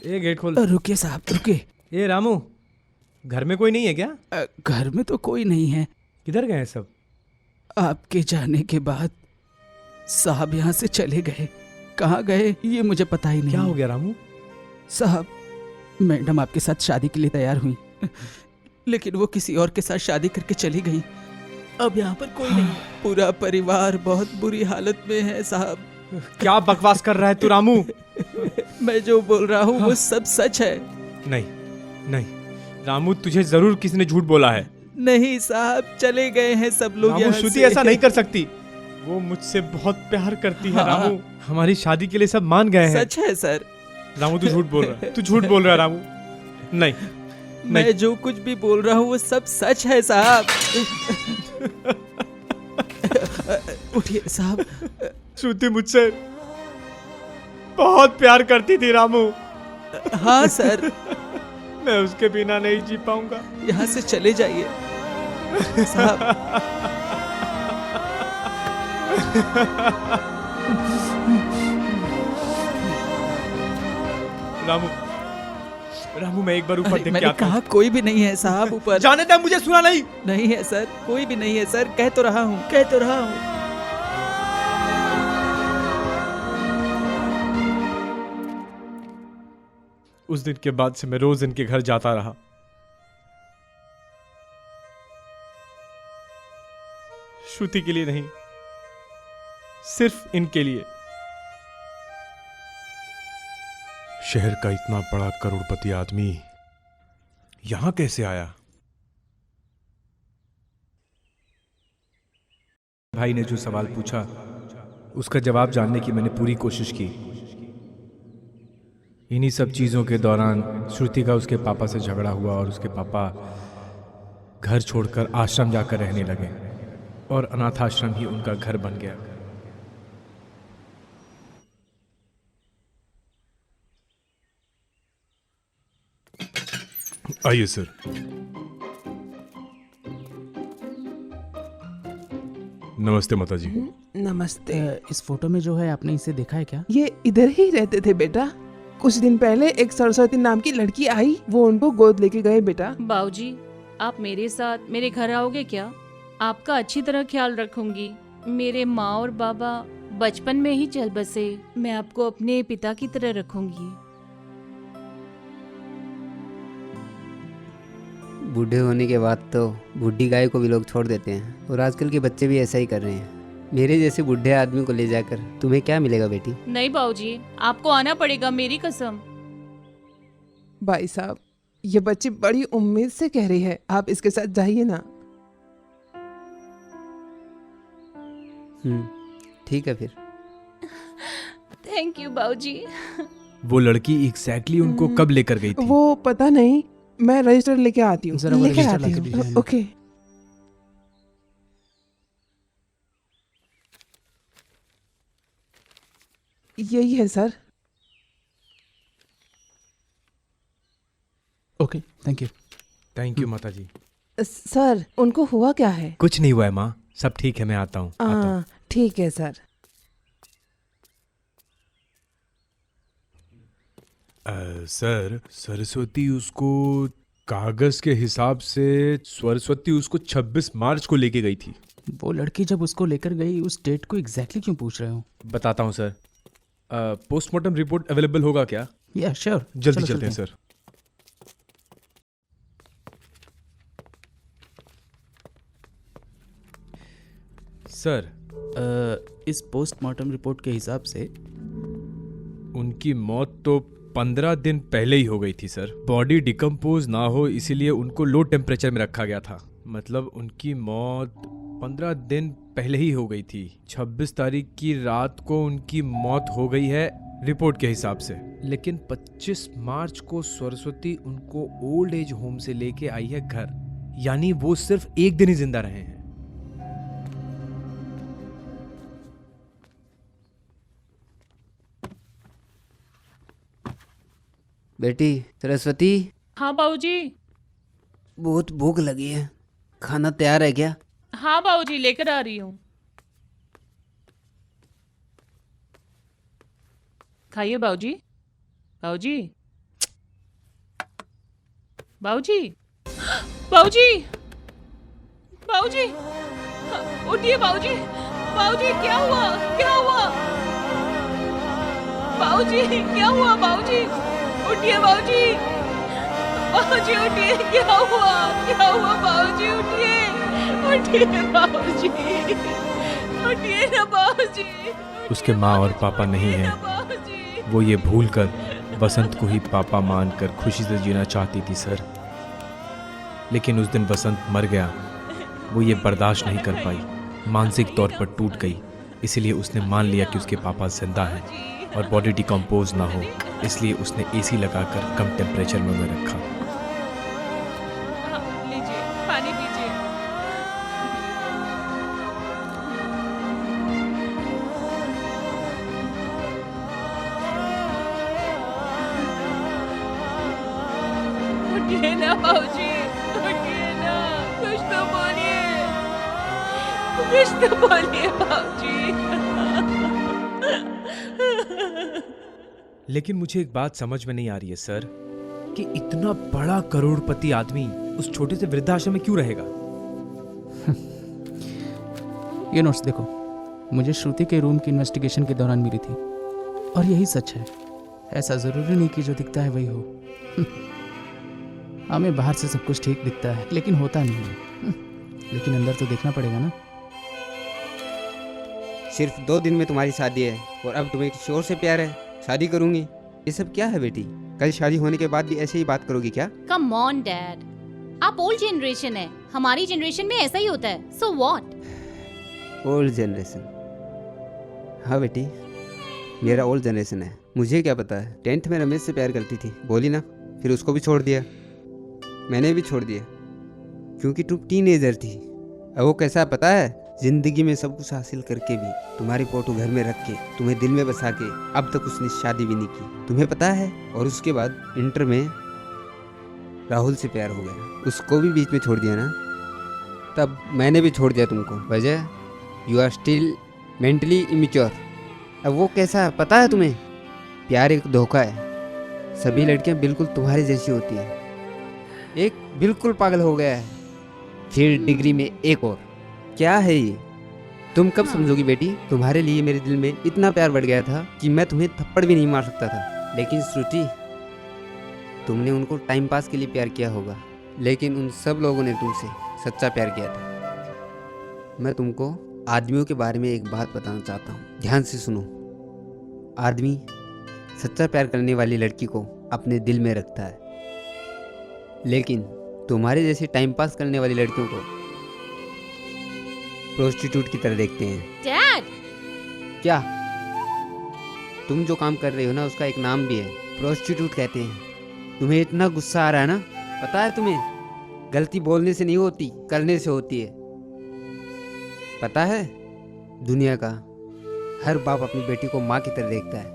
ए गेट खोल। रुकिए साहब, रुकिए। ए रामू, घर में कोई नहीं है क्या? घर में तो कोई नहीं है। किधर गए सब? आपके जाने के बाद साहब यहाँ से चले गए। कहाँ गए ये मुझे पता ही नहीं। क्या हो गया रामू? साहब, मैडम आपके साथ शादी के लिए तैयार हुई, लेकिन वो किसी और के साथ शादी करके चली गई। अब यहाँ पर कोई नहीं। पूरा परिवार बहुत बुरी हालत में है साहब। क्या बकवास कर रहा है तू रामू? मैं जो बोल रहा हूँ वो सब सच है। नहीं रामू, तुझे जरूर किसी ने झूठ बोला है। नहीं साहब, चले गए हैं सब लोग यहाँ से। श्रुति ऐसा नहीं कर सकती। वो मुझसे बहुत प्यार करती है रामू। हमारी शादी के लिए सब मान गए हैं। सच है सर। रामू तू झूठ बोल रहा है। तू झूठ बोल रहा है रामू। नहीं, मैं जो कुछ भी बोल रहा हूँ वो सब सच है साहब। उठिए साहब। श्रुति मुझसे बहुत प्यार करती थी रामू। हाँ सर। मैं उसके बिना नहीं जी पाऊंगा। यहाँ से चले जाइए साहब। रामू मैं एक बार ऊपर देख के आता हूं। कहा कोई भी नहीं है साहब ऊपर। जाने दे, मुझे सुना नहीं। नहीं है सर, कोई भी नहीं है सर। कह तो रहा हूँ। उस दिन के बाद से मैं रोज इनके घर जाता रहा। श्रुति के लिए नहीं, सिर्फ इनके लिए। शहर का इतना बड़ा करोड़पति आदमी यहां कैसे आया? भाई ने जो सवाल पूछा उसका जवाब जानने की मैंने पूरी कोशिश की। इन्हीं सब चीजों के दौरान श्रुति का उसके पापा से झगड़ा हुआ और उसके पापा घर छोड़कर आश्रम जाकर रहने लगे और अनाथ आश्रम ही उनका घर बन गया। आइए सर। नमस्ते माता जी। नमस्ते। इस फोटो में जो है आपने इसे देखा है क्या? ये इधर ही रहते थे बेटा। कुछ दिन पहले एक सरस्वती नाम की लड़की आई, वो उनको गोद लेके गए बेटा। बाबूजी, आप मेरे साथ मेरे घर आओगे क्या? आपका अच्छी तरह ख्याल रखूंगी। मेरे माँ और बाबा बचपन में ही चल बसे। मैं आपको अपने पिता की तरह रखूंगी। बूढ़े होने के बाद तो बूढ़ी गाय को भी लोग छोड़ देते हैं, और आजकल के बच्चे भी ऐसा ही कर रहे हैं। मेरे जैसे बूढ़े आदमी को ले जाकर तुम्हें क्या मिलेगा बेटी? नहीं बाबूजी, आपको आना पड़ेगा, मेरी कसम। भाई साहब, ये बच्ची बड़ी उम्मीद से कह रही है, आप इसके साथ जाइए ना। ठीक है फिर। थैंक यू बाबूजी। वो लड़की एग्जैक्टली उनको कब लेकर गई थी? वो पता नहीं, मैं रजिस्टर लेके आती हूँ। जरा वो लेके रजिस्टर आती लाके हूँ। दीजिए। ओके। यही है sir. Okay, thank you. Thank you माता जी। सर, उनको हुआ क्या है? कुछ नहीं हुआ है माँ, सब ठीक है, मैं आता हूँ। ठीक है सर। सर, सरस्वती उसको कागज के हिसाब से सरस्वती उसको 26 मार्च को लेके गई थी। वो लड़की जब उसको लेकर गई, उस डेट को एग्जैक्टली क्यों पूछ रहे हो? बताता हूँ सर। पोस्टमार्टम रिपोर्ट अवेलेबल होगा क्या? या श्योर, जल्दी चलते हैं सर। सर, इस पोस्टमार्टम रिपोर्ट के हिसाब से उनकी मौत तो 15 दिन पहले ही हो गई थी सर। बॉडी डिकम्पोज ना हो इसीलिए उनको लो टेम्परेचर में रखा गया था। मतलब उनकी मौत 15 दिन पहले ही हो गई थी। 26 तारीख की रात को उनकी मौत हो गई है रिपोर्ट के हिसाब से, लेकिन 25 मार्च को सरस्वती उनको ओल्ड एज होम से लेके आई है घर, यानी वो सिर्फ एक दिन ही जिंदा रहे हैं। बेटी सरस्वती। हाँ बाबूजी। बहुत भूख लगी है, खाना तैयार है क्या? हाँ बाबूजी, लेकर आ रही हूँ। खाइए बाबूजी। बाबूजी, बाबूजी, बाबूजी, बाबूजी, उठिए बाबूजी। बाबूजी क्या हुआ? क्या हुआ? बाबूजी क्या हुआ? बाबूजी उठिए बाबूजी। बाबूजी उठिए, क्या हुआ? क्या हुआ? बाबूजी उठिए, उठिए बाबूजी, उठिए ना बाबूजी। उसके माँ और पापा नहीं हैं। वो ये भूलकर बसंत को ही पापा मानकर खुशी से जीना चाहती थी सर, लेकिन उस दिन बसंत मर गया। वो ये बर्दाश्त नहीं कर पाई, मानसिक तौर पर टूट गई। इसलिए उसने मान लिया कि उसके पापा जिंदा हैं और बॉडी डिकम्पोज ना हो, इसलिए उसने एसी लगाकर कम टेम्परेचर में उन्हें रखा। लीजिए, पानी पीजिए। उठिए ना बाबूजी, उठिए ना, कुछ तो बोलिए, कुछ तो बोलिए बाबूजी। लेकिन मुझे एक बात समझ में नहीं आ रही है सर, कि इतना बड़ा करोड़पति आदमी उस छोटे से वृद्धाश्रम में क्यों रहेगा? ये नोट्स देखो, मुझे श्रुति के रूम की इन्वेस्टिगेशन के दौरान मिली थी, और यही सच है। ऐसा जरूरी नहीं कि जो दिखता है वही हो। हमें बाहर से सब कुछ ठीक दिखता है, लेकिन होता नहीं है। लेकिन अंदर तो देखना पड़ेगा ना। सिर्फ 2 दिन में तुम्हारी शादी है और अब तुम्हें किसी और से प्यार है, शादी करूंगी। ये सब क्या है बेटी? कल शादी होने के बाद भी ऐसे ही बात करोगी क्या? कम ऑन डैड, आप ओल्ड जनरेशन है, हमारी जनरेशन में ऐसा ही होता है। So what? Old generation? हाँ बेटी, मेरा ओल्ड जनरेशन है। मुझे क्या पता है, 10th में रमेश से प्यार करती थी, बोली ना, फिर उसको भी छोड़ दिया, मैंने भी छोड़ दिया, क्योंकि तुम टीनेजर थी। अब वो कैसा पता है, जिंदगी में सब कुछ हासिल करके भी तुम्हारी फोटो घर में रख के, तुम्हें दिल में बसा के, अब तक उसने शादी भी नहीं की, तुम्हें पता है। और उसके बाद इंटर में राहुल से प्यार हो गया, उसको भी बीच में छोड़ दिया ना, तब मैंने भी छोड़ दिया तुमको। वजह, you are still mentally immature. अब वो कैसा है पता है तुम्हें? प्यार एक धोखा है। सभी लड़कियां बिल्कुल तुम्हारी जैसी होती है, एक बिल्कुल पागल हो गया है, फिर डिग्री में एक और। क्या है ये? तुम कब समझोगी बेटी? तुम्हारे लिए मेरे दिल में इतना प्यार बढ़ गया था कि मैं तुम्हें थप्पड़ भी नहीं मार सकता था। लेकिन श्रुति, तुमने उनको टाइम पास के लिए प्यार किया होगा, लेकिन उन सब लोगों ने तुमसे सच्चा प्यार किया था। मैं तुमको आदमियों के बारे में एक बात बताना चाहता हूँ, ध्यान से सुनो। आदमी सच्चा प्यार करने वाली लड़की को अपने दिल में रखता है, लेकिन तुम्हारे जैसे टाइम पास करने वाली लड़कियों को प्रोस्टिट्यूट की तरह देखते हैं। डैड! क्या? तुम जो काम कर रही हो ना, उसका एक नाम भी है, प्रोस्टिट्यूट कहते हैं। तुम्हें इतना गुस्सा आ रहा है ना, पता है तुम्हें गलती बोलने से नहीं होती, करने से होती है। पता है, दुनिया का हर बाप अपनी बेटी को माँ की तरह देखता है।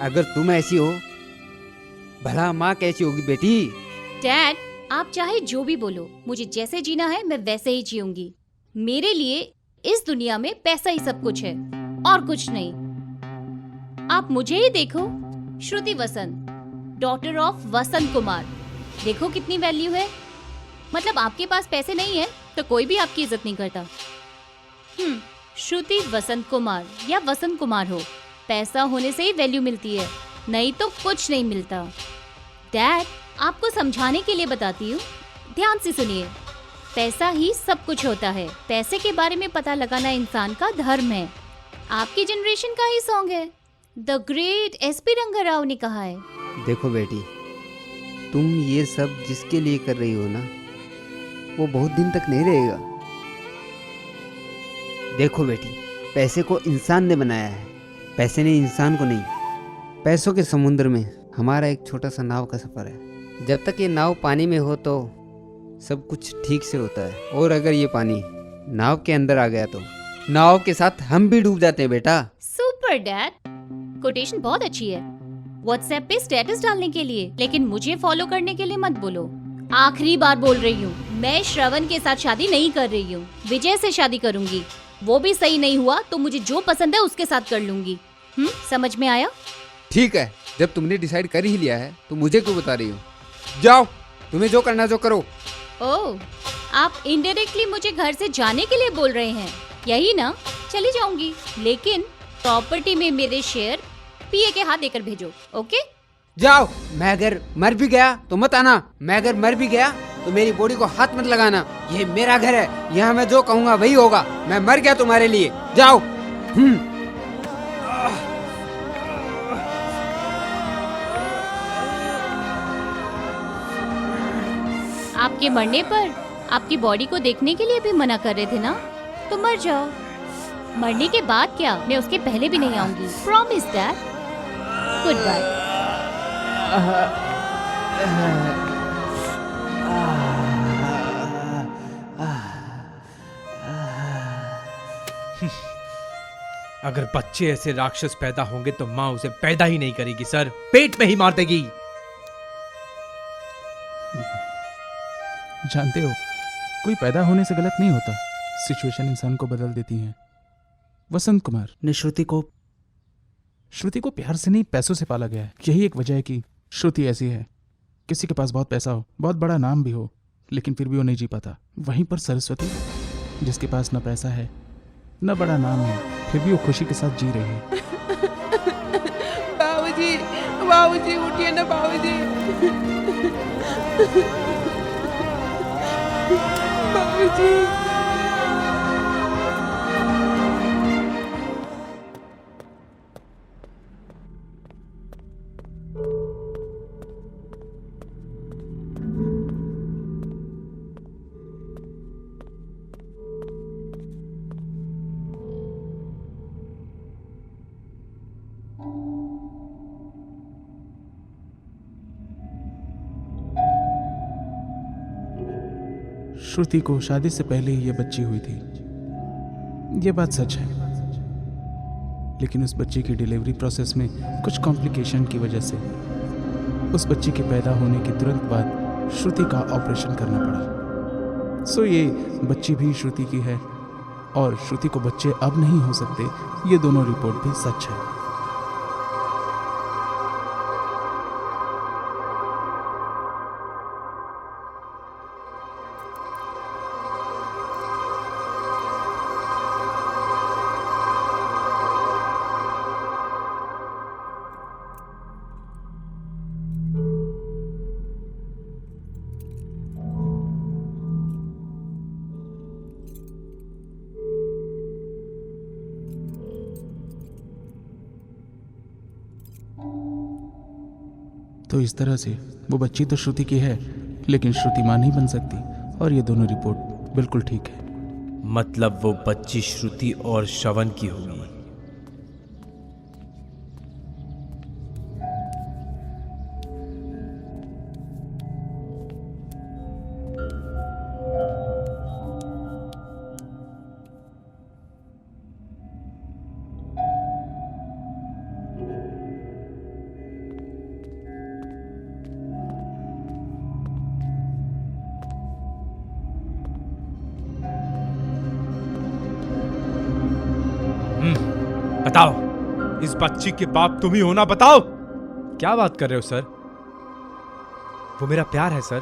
अगर तुम ऐसी हो, भला माँ कैसी होगी बेटी? डैड, आप चाहे जो भी बोलो, मुझे जैसे जीना है मैं वैसे ही जीऊंगी। मेरे लिए इस दुनिया में पैसा ही सब कुछ है और कुछ नहीं। आप मुझे ही देखो, श्रुति वसंत, डॉटर ऑफ वसंत कुमार। देखो कितनी वैल्यू है। मतलब आपके पास पैसे नहीं है तो कोई भी आपकी इज्जत नहीं करता। श्रुति वसंत कुमार या वसंत कुमार हो, पैसा होने से ही वैल्यू मिलती है, नहीं तो कुछ नहीं मिलता। डैड, आपको समझाने के लिए बताती हूँ, ध्यान से सुनिए। पैसा ही सब कुछ होता है। पैसे के बारे में पता लगाना इंसान का धर्म है। आपकी जनरेशन का ही सॉन्ग है, द ग्रेट एसपी रंगाराव ने कहा है। देखो बेटी, तुम ये सब जिसके लिए कर रही हो ना, वो बहुत दिन तक नहीं रहेगा। देखो बेटी, पैसे को इंसान ने बनाया है, पैसे ने इंसान को नहीं। पैसों के समुद्र में हमारा एक छोटा सा नाव का सफर है। जब तक ये नाव पानी में हो तो सब कुछ ठीक से होता है, और अगर ये पानी नाव के अंदर आ गया तो नाव के साथ हम भी डूब जाते हैं बेटा। सुपर डैड, कोटेशन बहुत अच्छी है व्हाट्सएप पे स्टेटस डालने के लिए, लेकिन मुझे फॉलो करने के लिए मत बोलो। आखिरी बार बोल रही हूँ, मैं श्रवण के साथ शादी नहीं कर रही हूँ, विजय से शादी करूंगी। वो भी सही नहीं हुआ तो मुझे जो पसंद है उसके साथ कर लूंगी। समझ में आया? ठीक है, जब तुमने डिसाइड कर ही लिया है तो मुझे क्यों बता रही हो? जाओ, तुम्हें जो करना जो करो। ओह, आप इनडायरेक्टली मुझे घर से जाने के लिए बोल रहे हैं, यही ना? चली जाऊंगी, लेकिन प्रॉपर्टी में मेरे शेयर पीए के हाथ देकर भेजो। ओके? जाओ। मैं अगर मर भी गया तो मत आना। मैं अगर मर भी गया तो मेरी बॉडी को हाथ मत लगाना। ये मेरा घर है, यहाँ मैं जो कहूँगा वही होगा। मैं मर गया तुम्हारे लिए। जाओ। आपके मरने पर आपकी बॉडी को देखने के लिए भी मना कर रहे थे ना, तो मर जाओ। मरने के बाद क्या, मैं उसके पहले भी नहीं आऊंगी। Promise dad. Good bye. अगर बच्चे ऐसे राक्षस पैदा होंगे तो माँ उसे पैदा ही नहीं करेगी सर, पेट में ही मार देगी। जानते हो, कोई पैदा होने से गलत नहीं होता, सिचुएशन इंसान को बदल देती है। वसंत कुमार ने श्रुति को प्यार से नहीं, पैसों से पाला गया है। यही एक वजह है कि श्रुति ऐसी है। किसी के पास बहुत पैसा हो, बहुत बड़ा नाम भी हो, लेकिन फिर भी वो नहीं जी पाता। वहीं पर सरस्वती, जिसके पास न पैसा है न बड़ा नाम है, फिर भी वो खुशी के साथ जी रही है। बाबूजी, बाबूजी उठिए ना बाबूजी। बाबूजी। श्रुति को शादी से पहले ही ये बच्ची हुई थी, ये बात सच है। लेकिन उस बच्ची की डिलीवरी प्रोसेस में कुछ कॉम्प्लिकेशन की वजह से उस बच्ची के पैदा होने के तुरंत बाद श्रुति का ऑपरेशन करना पड़ा। सो ये बच्ची भी श्रुति की है और श्रुति को बच्चे अब नहीं हो सकते, ये दोनों रिपोर्ट भी सच है। तो इस तरह से वो बच्ची तो श्रुति की है, लेकिन श्रुति माँ नहीं बन सकती, और ये दोनों रिपोर्ट बिल्कुल ठीक है। मतलब वो बच्ची श्रुति और श्रवण की होगी। बताओ, इस बच्ची के बाप तुम ही हो ना? बताओ। क्या बात कर रहे हो सर? वो मेरा प्यार है सर।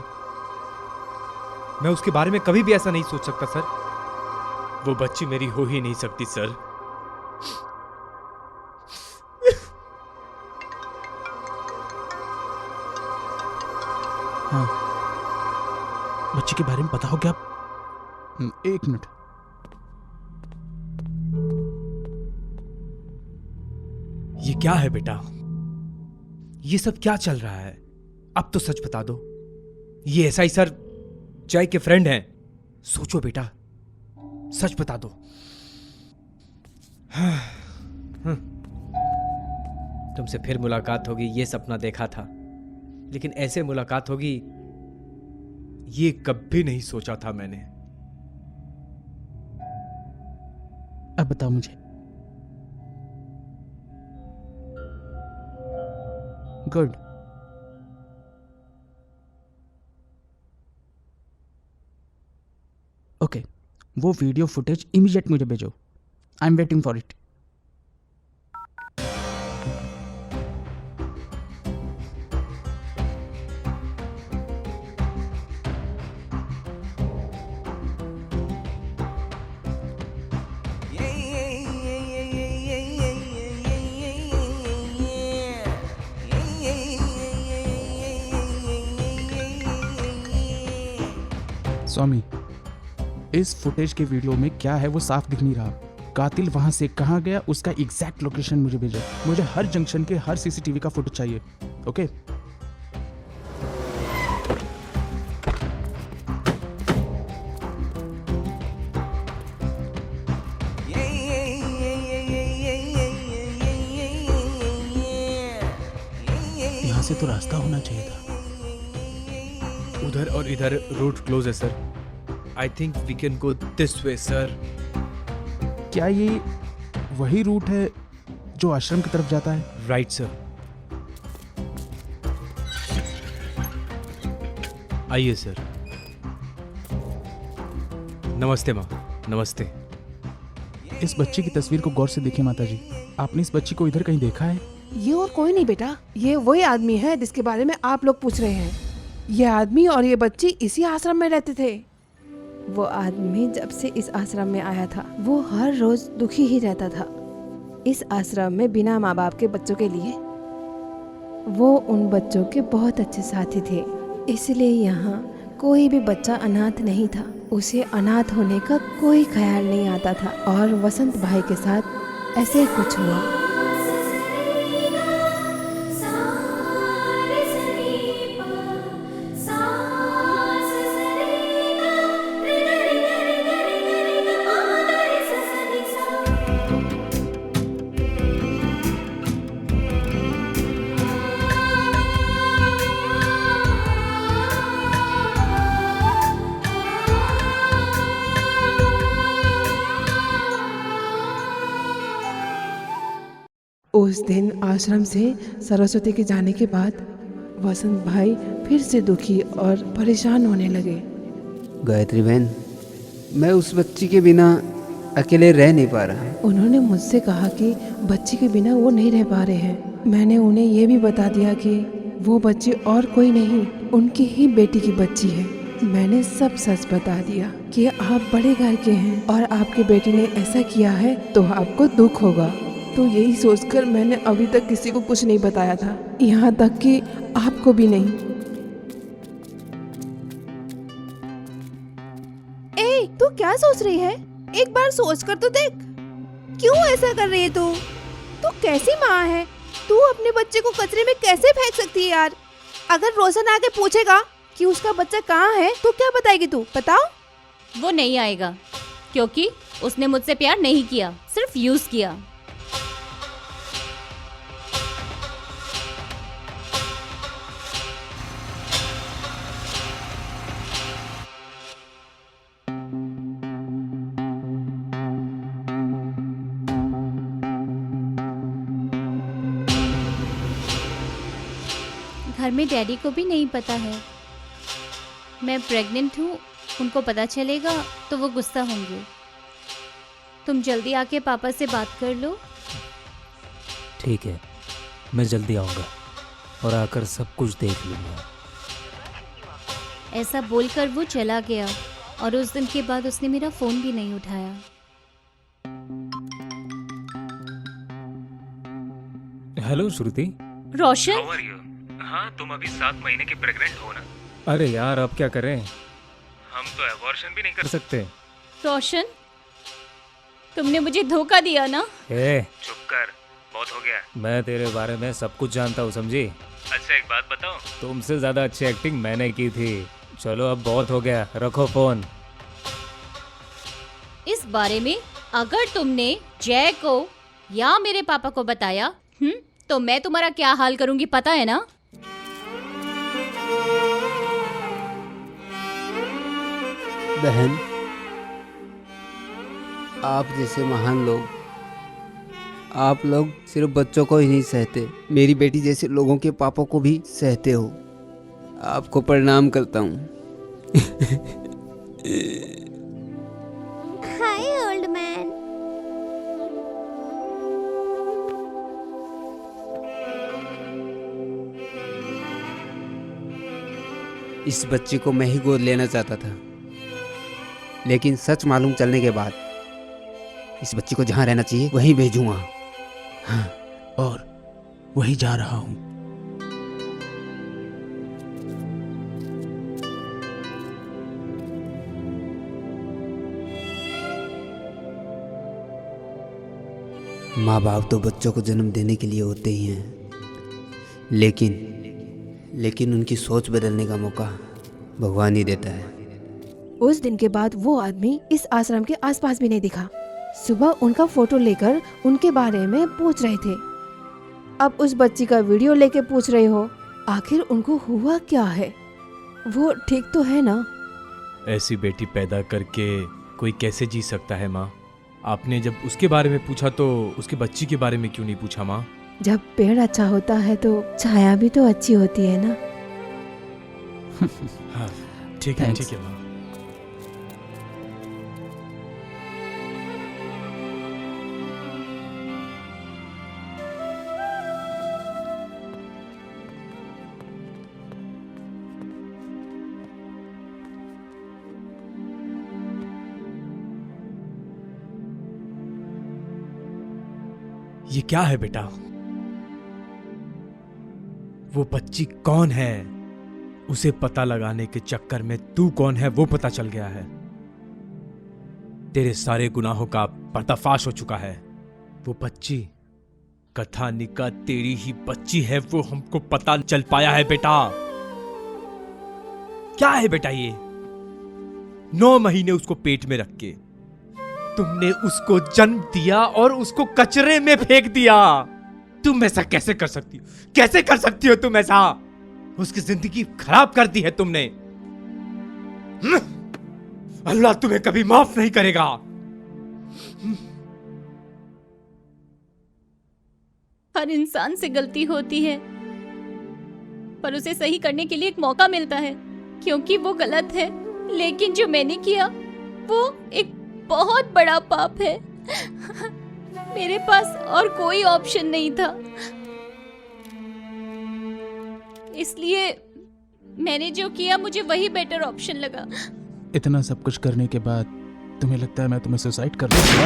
मैं उसके बारे में कभी भी ऐसा नहीं सोच सकता सर। वो बच्ची मेरी हो ही नहीं सकती सर। हाँ, बच्ची के बारे में बताओ क्या? एक मिनट। ये क्या है बेटा? ये सब क्या चल रहा है? अब तो सच बता दो। ये SI सर जय के फ्रेंड हैं। सोचो बेटा, सच बता दो। तुमसे फिर मुलाकात होगी ये सपना देखा था, लेकिन ऐसे मुलाकात होगी ये कभी नहीं सोचा था मैंने। अब बताओ मुझे। गुड। ओके, वो वीडियो फुटेज इमीडिएट मुझे भेजो। I am waiting for it. Swami, इस फुटेज के वीडियो में क्या है वो साफ दिख नहीं रहा। कातिल वहां से कहाँ गया उसका एग्जैक्ट लोकेशन मुझे भेजो। मुझे हर जंक्शन के हर CCTV का फुटेज चाहिए। ओके? यहाँ से तो रास्ता होना चाहिए था। उधर और इधर रोड क्लोज है sir. I think we can go this way sir. क्या ये वही रूट है जो आश्रम की तरफ जाता है? Right sir. आइए सर। नमस्ते माँ। नमस्ते। इस बच्ची की तस्वीर को गौर से देखिए माता जी। आपने इस बच्ची को इधर कहीं देखा है? ये और कोई नहीं बेटा, ये वही आदमी है जिसके बारे में आप लोग पूछ रहे हैं। ये आदमी और ये बच्ची इसी आश्रम में रहते थे। वो आदमी जब से इस आश्रम में आया था वो हर रोज दुखी ही रहता था। इस आश्रम में बिना माँ बाप के बच्चों के लिए वो उन बच्चों के बहुत अच्छे साथी थे, इसलिए यहाँ कोई भी बच्चा अनाथ नहीं था। उसे अनाथ होने का कोई ख्याल नहीं आता था। और वसंत भाई के साथ ऐसे कुछ हुआ। उस दिन आश्रम से सरस्वती के जाने के बाद वसंत भाई फिर से दुखी और परेशान होने लगे। गायत्री बहन, मैं उस बच्ची के बिना अकेले रह नहीं पा रहा। उन्होंने मुझसे कहा कि बच्ची के बिना वो नहीं रह पा रहे हैं। मैंने उन्हें ये भी बता दिया कि वो बच्ची और कोई नहीं, उनकी ही बेटी की बच्ची है। मैंने सब सच बता दिया कि आप बड़े घर के हैं और आपकी बेटी ने ऐसा किया है तो आपको दुख होगा। तो यही सोचकर मैंने अभी तक किसी को कुछ नहीं बताया था, यहाँ तक कि आपको भी नहीं। ए, तू क्या सोच रही है? एक बार सोच कर तो देख। क्यों ऐसा कर रही है तू? तू कैसी माँ है? तू अपने बच्चे को कचरे में कैसे फेंक सकती है यार? अगर रोशन आके पूछेगा कि उसका बच्चा कहाँ है तो क्या बताएगी तू? बताओ। वो नहीं आएगा क्योंकि उसने मुझसे प्यार नहीं किया, सिर्फ यूज किया। घर में डैडी को भी नहीं पता है मैं प्रेग्नेंट हूँ। उनको पता चलेगा तो वो गुस्सा होंगे। तुम जल्दी आके पापा से बात कर लो। ठीक है, मैं जल्दी आऊँगा और आकर सब कुछ देख लूँगा। ऐसा बोलकर वो चला गया और उस दिन के बाद उसने मेरा फोन भी नहीं उठाया। Hello Shruti. Roshan, How are you? हाँ, तुम अभी 7 महीने की प्रेग्नेंट हो ना? अरे यार, अब क्या करें? हम तो अबॉर्शन भी नहीं कर सकते। रोशन, तुमने मुझे धोखा दिया ना? ए, चुप कर, बहुत हो गया। मैं तेरे बारे में सब कुछ जानता हूँ, समझी? अच्छा एक बात बताओ, तुमसे ज्यादा अच्छी एक्टिंग मैंने की थी। चलो अब बहुत हो गया, रखो फोन। इस बारे में अगर तुमने जय को या मेरे पापा को बताया तो मैं तुम्हारा क्या हाल करूंगी पता है ना? बहन, आप जैसे महान लोग, आप लोग सिर्फ बच्चों को ही नहीं सहते, मेरी बेटी जैसे लोगों के पापों को भी सहते हो। आपको प्रणाम करता हूँ। हाय ओल्ड मैन। इस बच्ची को मैं ही गोद लेना चाहता था, लेकिन सच मालूम चलने के बाद इस बच्ची को जहाँ रहना चाहिए वहीं भेजूंगा। हाँ, और वहीं जा रहा हूँ। माँ बाप तो बच्चों को जन्म देने के लिए होते ही हैं, लेकिन उनकी सोच बदलने का मौका भगवान ही देता है। उस दिन के बाद वो आदमी इस आश्रम के आसपास भी नहीं दिखा। सुबह उनका फोटो लेकर उनके बारे में पूछ रहे थे, अब उस बच्ची का वीडियो लेके पूछ रहे हो। आखिर उनको हुआ क्या है? वो ठीक तो है ना? ऐसी बेटी पैदा करके कोई कैसे जी सकता है माँ? आपने जब उसके बारे में पूछा तो उसके बच्ची के बारे में क्यों नहीं पूछा माँ? जब पेड़ अच्छा होता है तो छाया भी तो अच्छी होती है ना। हाँ, ठीक है माँ। ये क्या है बेटा? वो बच्ची कौन है? उसे पता लगाने के चक्कर में तू कौन है वो पता चल गया है। तेरे सारे गुनाहों का पर्दाफाश हो चुका है। वो बच्ची कथानिका तेरी ही बच्ची है, वो हमको पता चल पाया है बेटा। क्या है बेटा ये? 9 महीने उसको पेट में रख के तुमने उसको जन्म दिया और उसको कचरे में फेंक दिया। तुम ऐसा कैसे कर सकती हो? कैसे कर सकती हो तुम ऐसा? उसकी जिंदगी खराब कर दी है तुमने। अल्लाह तुम्हें कभी माफ नहीं करेगा। हर इंसान से गलती होती है, पर उसे सही करने के लिए एक मौका मिलता है, क्योंकि वो गलत है। लेकिन जो मैंने किया वो एक बहुत बड़ा पाप है। मेरे पास और कोई ऑप्शन नहीं था, इसलिए मैंने जो किया मुझे वही बेटर ऑप्शन लगा। इतना सब कुछ करने के बाद तुम्हें लगता है मैं तुम्हें सुसाइड कर लूंगा?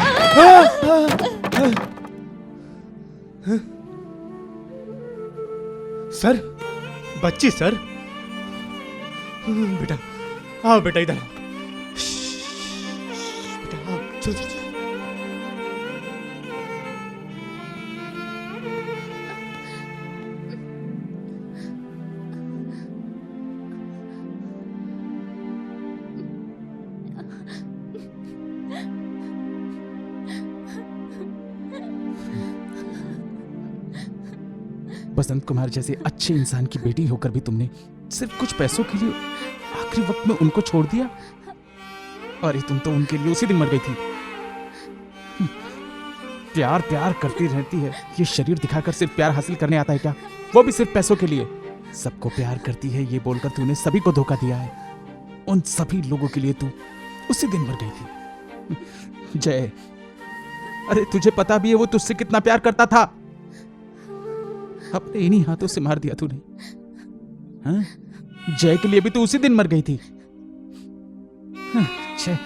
सर, बच्ची सर, बेटा आओ, बेटा इधर आओ। बेटा आओ, चल चल चल। बसंत कुमार जैसे अच्छे इंसान की बेटी होकर भी तुमने सिर्फ कुछ पैसों के लिए आखिरी वक्त में उनको छोड़ दिया। अरे तुम तो उनके लिए उसी दिन मर गई थी। प्यार प्यार करती रहती है, ये शरीर दिखाकर सिर्फ प्यार हासिल करने आता है क्या? वो भी सिर्फ पैसों के लिए। सबको प्यार करती है ये बोलकर तूने सभी को धोखा दिया है। उन सभी लोगों के लिए तू उसी दिन मर गई थी। जय, अरे तुझे पता भी है वो तुझसे कितना प्यार करता था। अपने इन्हीं हाथों से मार दिया तूने। हाँ? जय के लिए भी तू उसी दिन मर गई थी। हाँ, जय,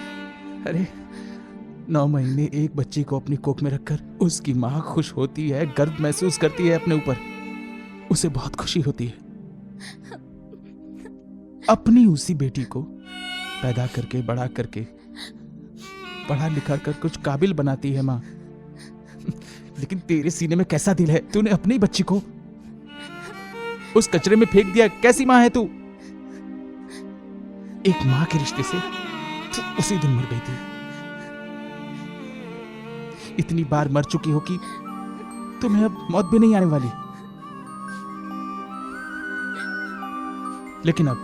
अरे 9 महीने एक बच्ची को अपनी कोख में रखकर उसकी माँ खुश होती है, गर्व महसूस करती है अपने ऊपर, उसे बहुत खुशी होती है। अपनी उसी बेटी को पैदा करके बड़ा करके पढ़ा लिखा कर कुछ काबिल बनाती है माँ। लेकिन तेरे सीने में कैसा दिल है, तूने अपनी बच्ची को उस कचरे में फेंक दिया। कैसी माँ है तू? एक माँ के रिश्ते से तू उसी दिन मर गई थी। इतनी बार मर चुकी हो कि तुम्हें अब मौत भी नहीं आने वाली। लेकिन अब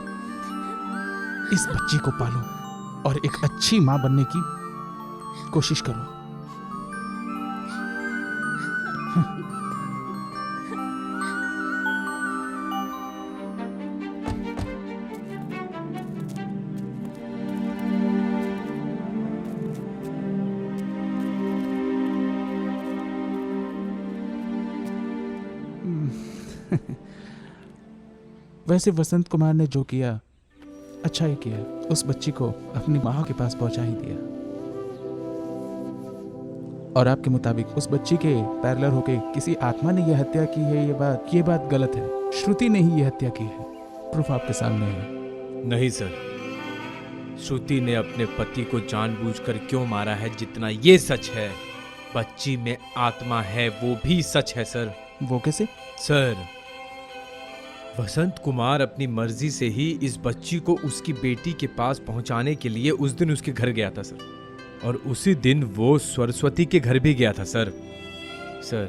इस बच्ची को पालो और एक अच्छी मां बनने की कोशिश करो। वैसे वसंत कुमार ने जो किया अच्छा ही किया, उस बच्ची को अपनी माँ के पास पहुंचा ही दिया। और आपके मुताबिक उस बच्ची के पैरेलल होके किसी आत्मा ने यह हत्या की है, ये बात गलत है। श्रुति ने ही यह हत्या की है, प्रूफ आपके सामने है। नहीं सर, श्रुति ने अपने पति को जानबूझकर क्यों मारा है जितना ये सच है, बच्ची में आत्मा है वो भी सच है सर। वो कैसे? सर, वसंत कुमार अपनी मर्जी से ही इस बच्ची को उसकी बेटी के पास पहुंचाने के लिए उस दिन उसके घर गया था सर, और उसी दिन वो सरस्वती के घर भी गया था सर। सर,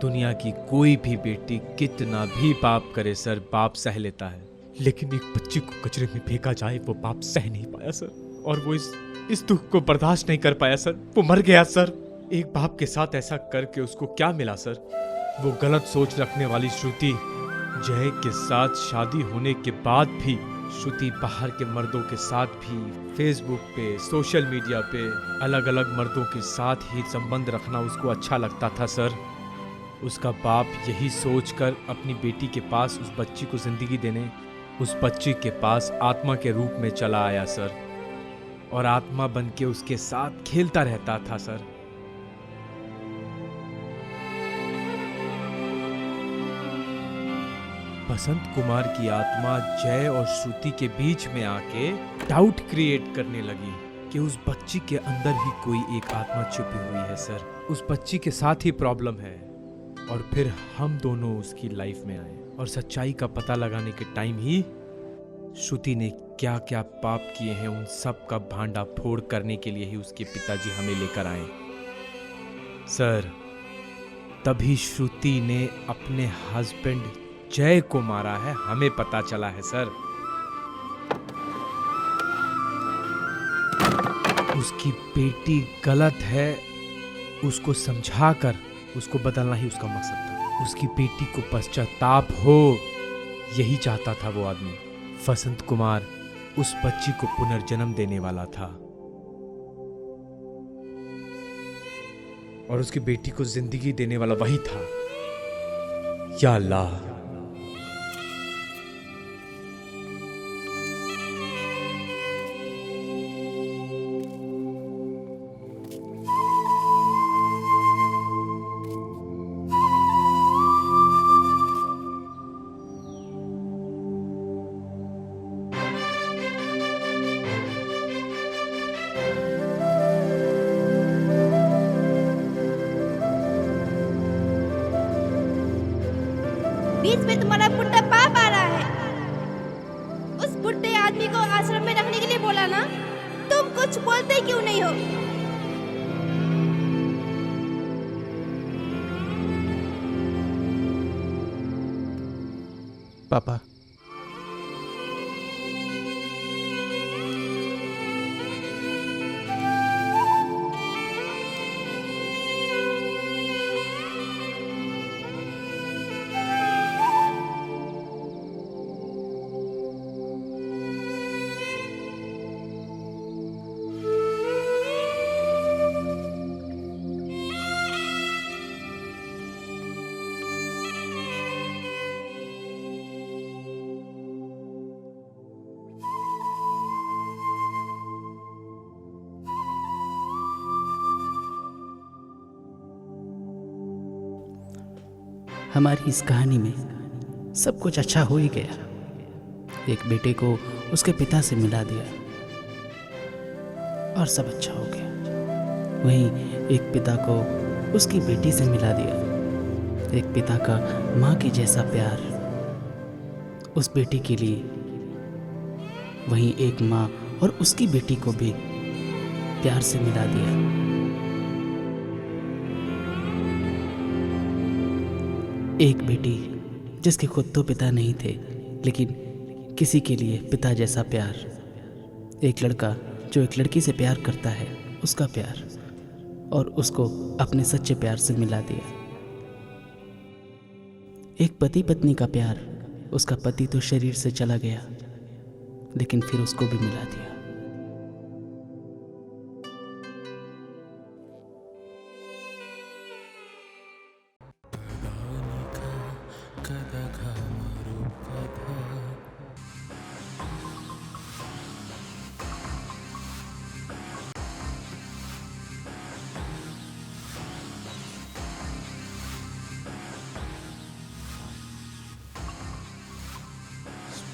दुनिया की कोई भी बेटी कितना भी पाप करे सर, पाप सह लेता है, लेकिन एक बच्ची को कचरे में फेंका जाए वो पाप सह नहीं पाया सर, और वो इस दुख को बर्दाश्त नहीं कर पाया सर, वो मर गया सर। एक बाप के साथ ऐसा करके उसको क्या मिला सर? वो गलत सोच रखने वाली श्रुति, जय के साथ शादी होने के बाद भी श्रुति बाहर के मर्दों के साथ भी फेसबुक पे, सोशल मीडिया पे अलग अलग मर्दों के साथ ही संबंध रखना उसको अच्छा लगता था सर। उसका बाप यही सोचकर अपनी बेटी के पास उस बच्ची को जिंदगी देने उस बच्ची के पास आत्मा के रूप में चला आया सर, और आत्मा बन के उसके साथ खेलता रहता था सर। बसंत कुमार की आत्मा जय और श्रुति के बीच में आके डाउट क्रिएट करने लगी कि उस बच्ची के अंदर ही कोई एक आत्मा छुपी हुई है सर, उस बच्ची के साथ ही प्रॉब्लम है। और फिर हम दोनों उसकी लाइफ में आए और सच्चाई का पता लगाने के टाइम ही श्रुति ने क्या क्या पाप किए हैं उन सब का भांडा फोड़ करने के लिए ही उसके पिताजी हमें लेकर आए सर। तभी श्रुति ने अपने हस्बैंड जय को मारा है, हमें पता चला है सर। उसकी बेटी गलत है, उसको समझाकर उसको बदलना ही उसका मकसद था। उसकी बेटी को पश्चाताप हो, यही चाहता था वो आदमी। वसंत कुमार उस बच्ची को पुनर्जन्म देने वाला था और उसकी बेटी को जिंदगी देने वाला वही था। या अल्लाह, बीच में तुम्हारा बुढ़ा बाप आ रहा है। उस बुढ़े आदमी को आश्रम में रखने के लिए बोला ना, तुम कुछ बोलते क्यों नहीं हो? पापा। हमारी इस कहानी में सब कुछ अच्छा हो ही गया। एक बेटे को उसके पिता से मिला दिया और सब अच्छा हो गया। वहीं एक पिता को उसकी बेटी से मिला दिया। एक पिता का माँ के जैसा प्यार उस बेटी के लिए। वहीं एक माँ और उसकी बेटी को भी प्यार से मिला दिया। एक बेटी जिसके खुद तो पिता नहीं थे, लेकिन किसी के लिए पिता जैसा प्यार। एक लड़का जो एक लड़की से प्यार करता है, उसका प्यार, और उसको अपने सच्चे प्यार से मिला दिया। एक पति पत्नी का प्यार। उसका पति तो शरीर से चला गया, लेकिन फिर उसको भी मिला दिया।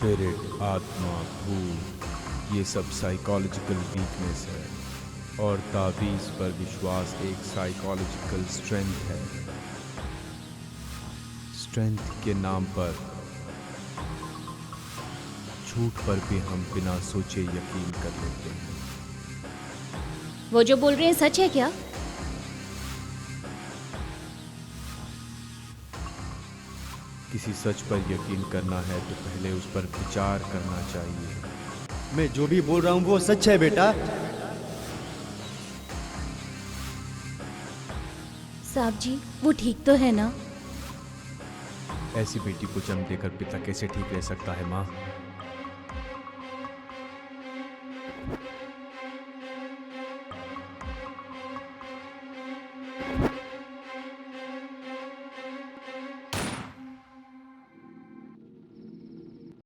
स्पिरिट, आत्मा, भूत, ये सब साइकोलॉजिकल वीकनेस है और ताबीज़ पर विश्वास एक साइकोलॉजिकल स्ट्रेंथ है। स्ट्रेंथ के नाम पर झूठ पर भी हम बिना सोचे यकीन कर लेते हैं। वो जो बोल रहे हैं सच है क्या? किसी सच पर यकीन करना है तो पहले उस पर विचार करना चाहिए। मैं जो भी बोल रहा हूँ वो सच है बेटा। साहब जी, वो ठीक तो है ना? ऐसी बेटी को जन्म देकर पिता कैसे ठीक रह सकता है माँ?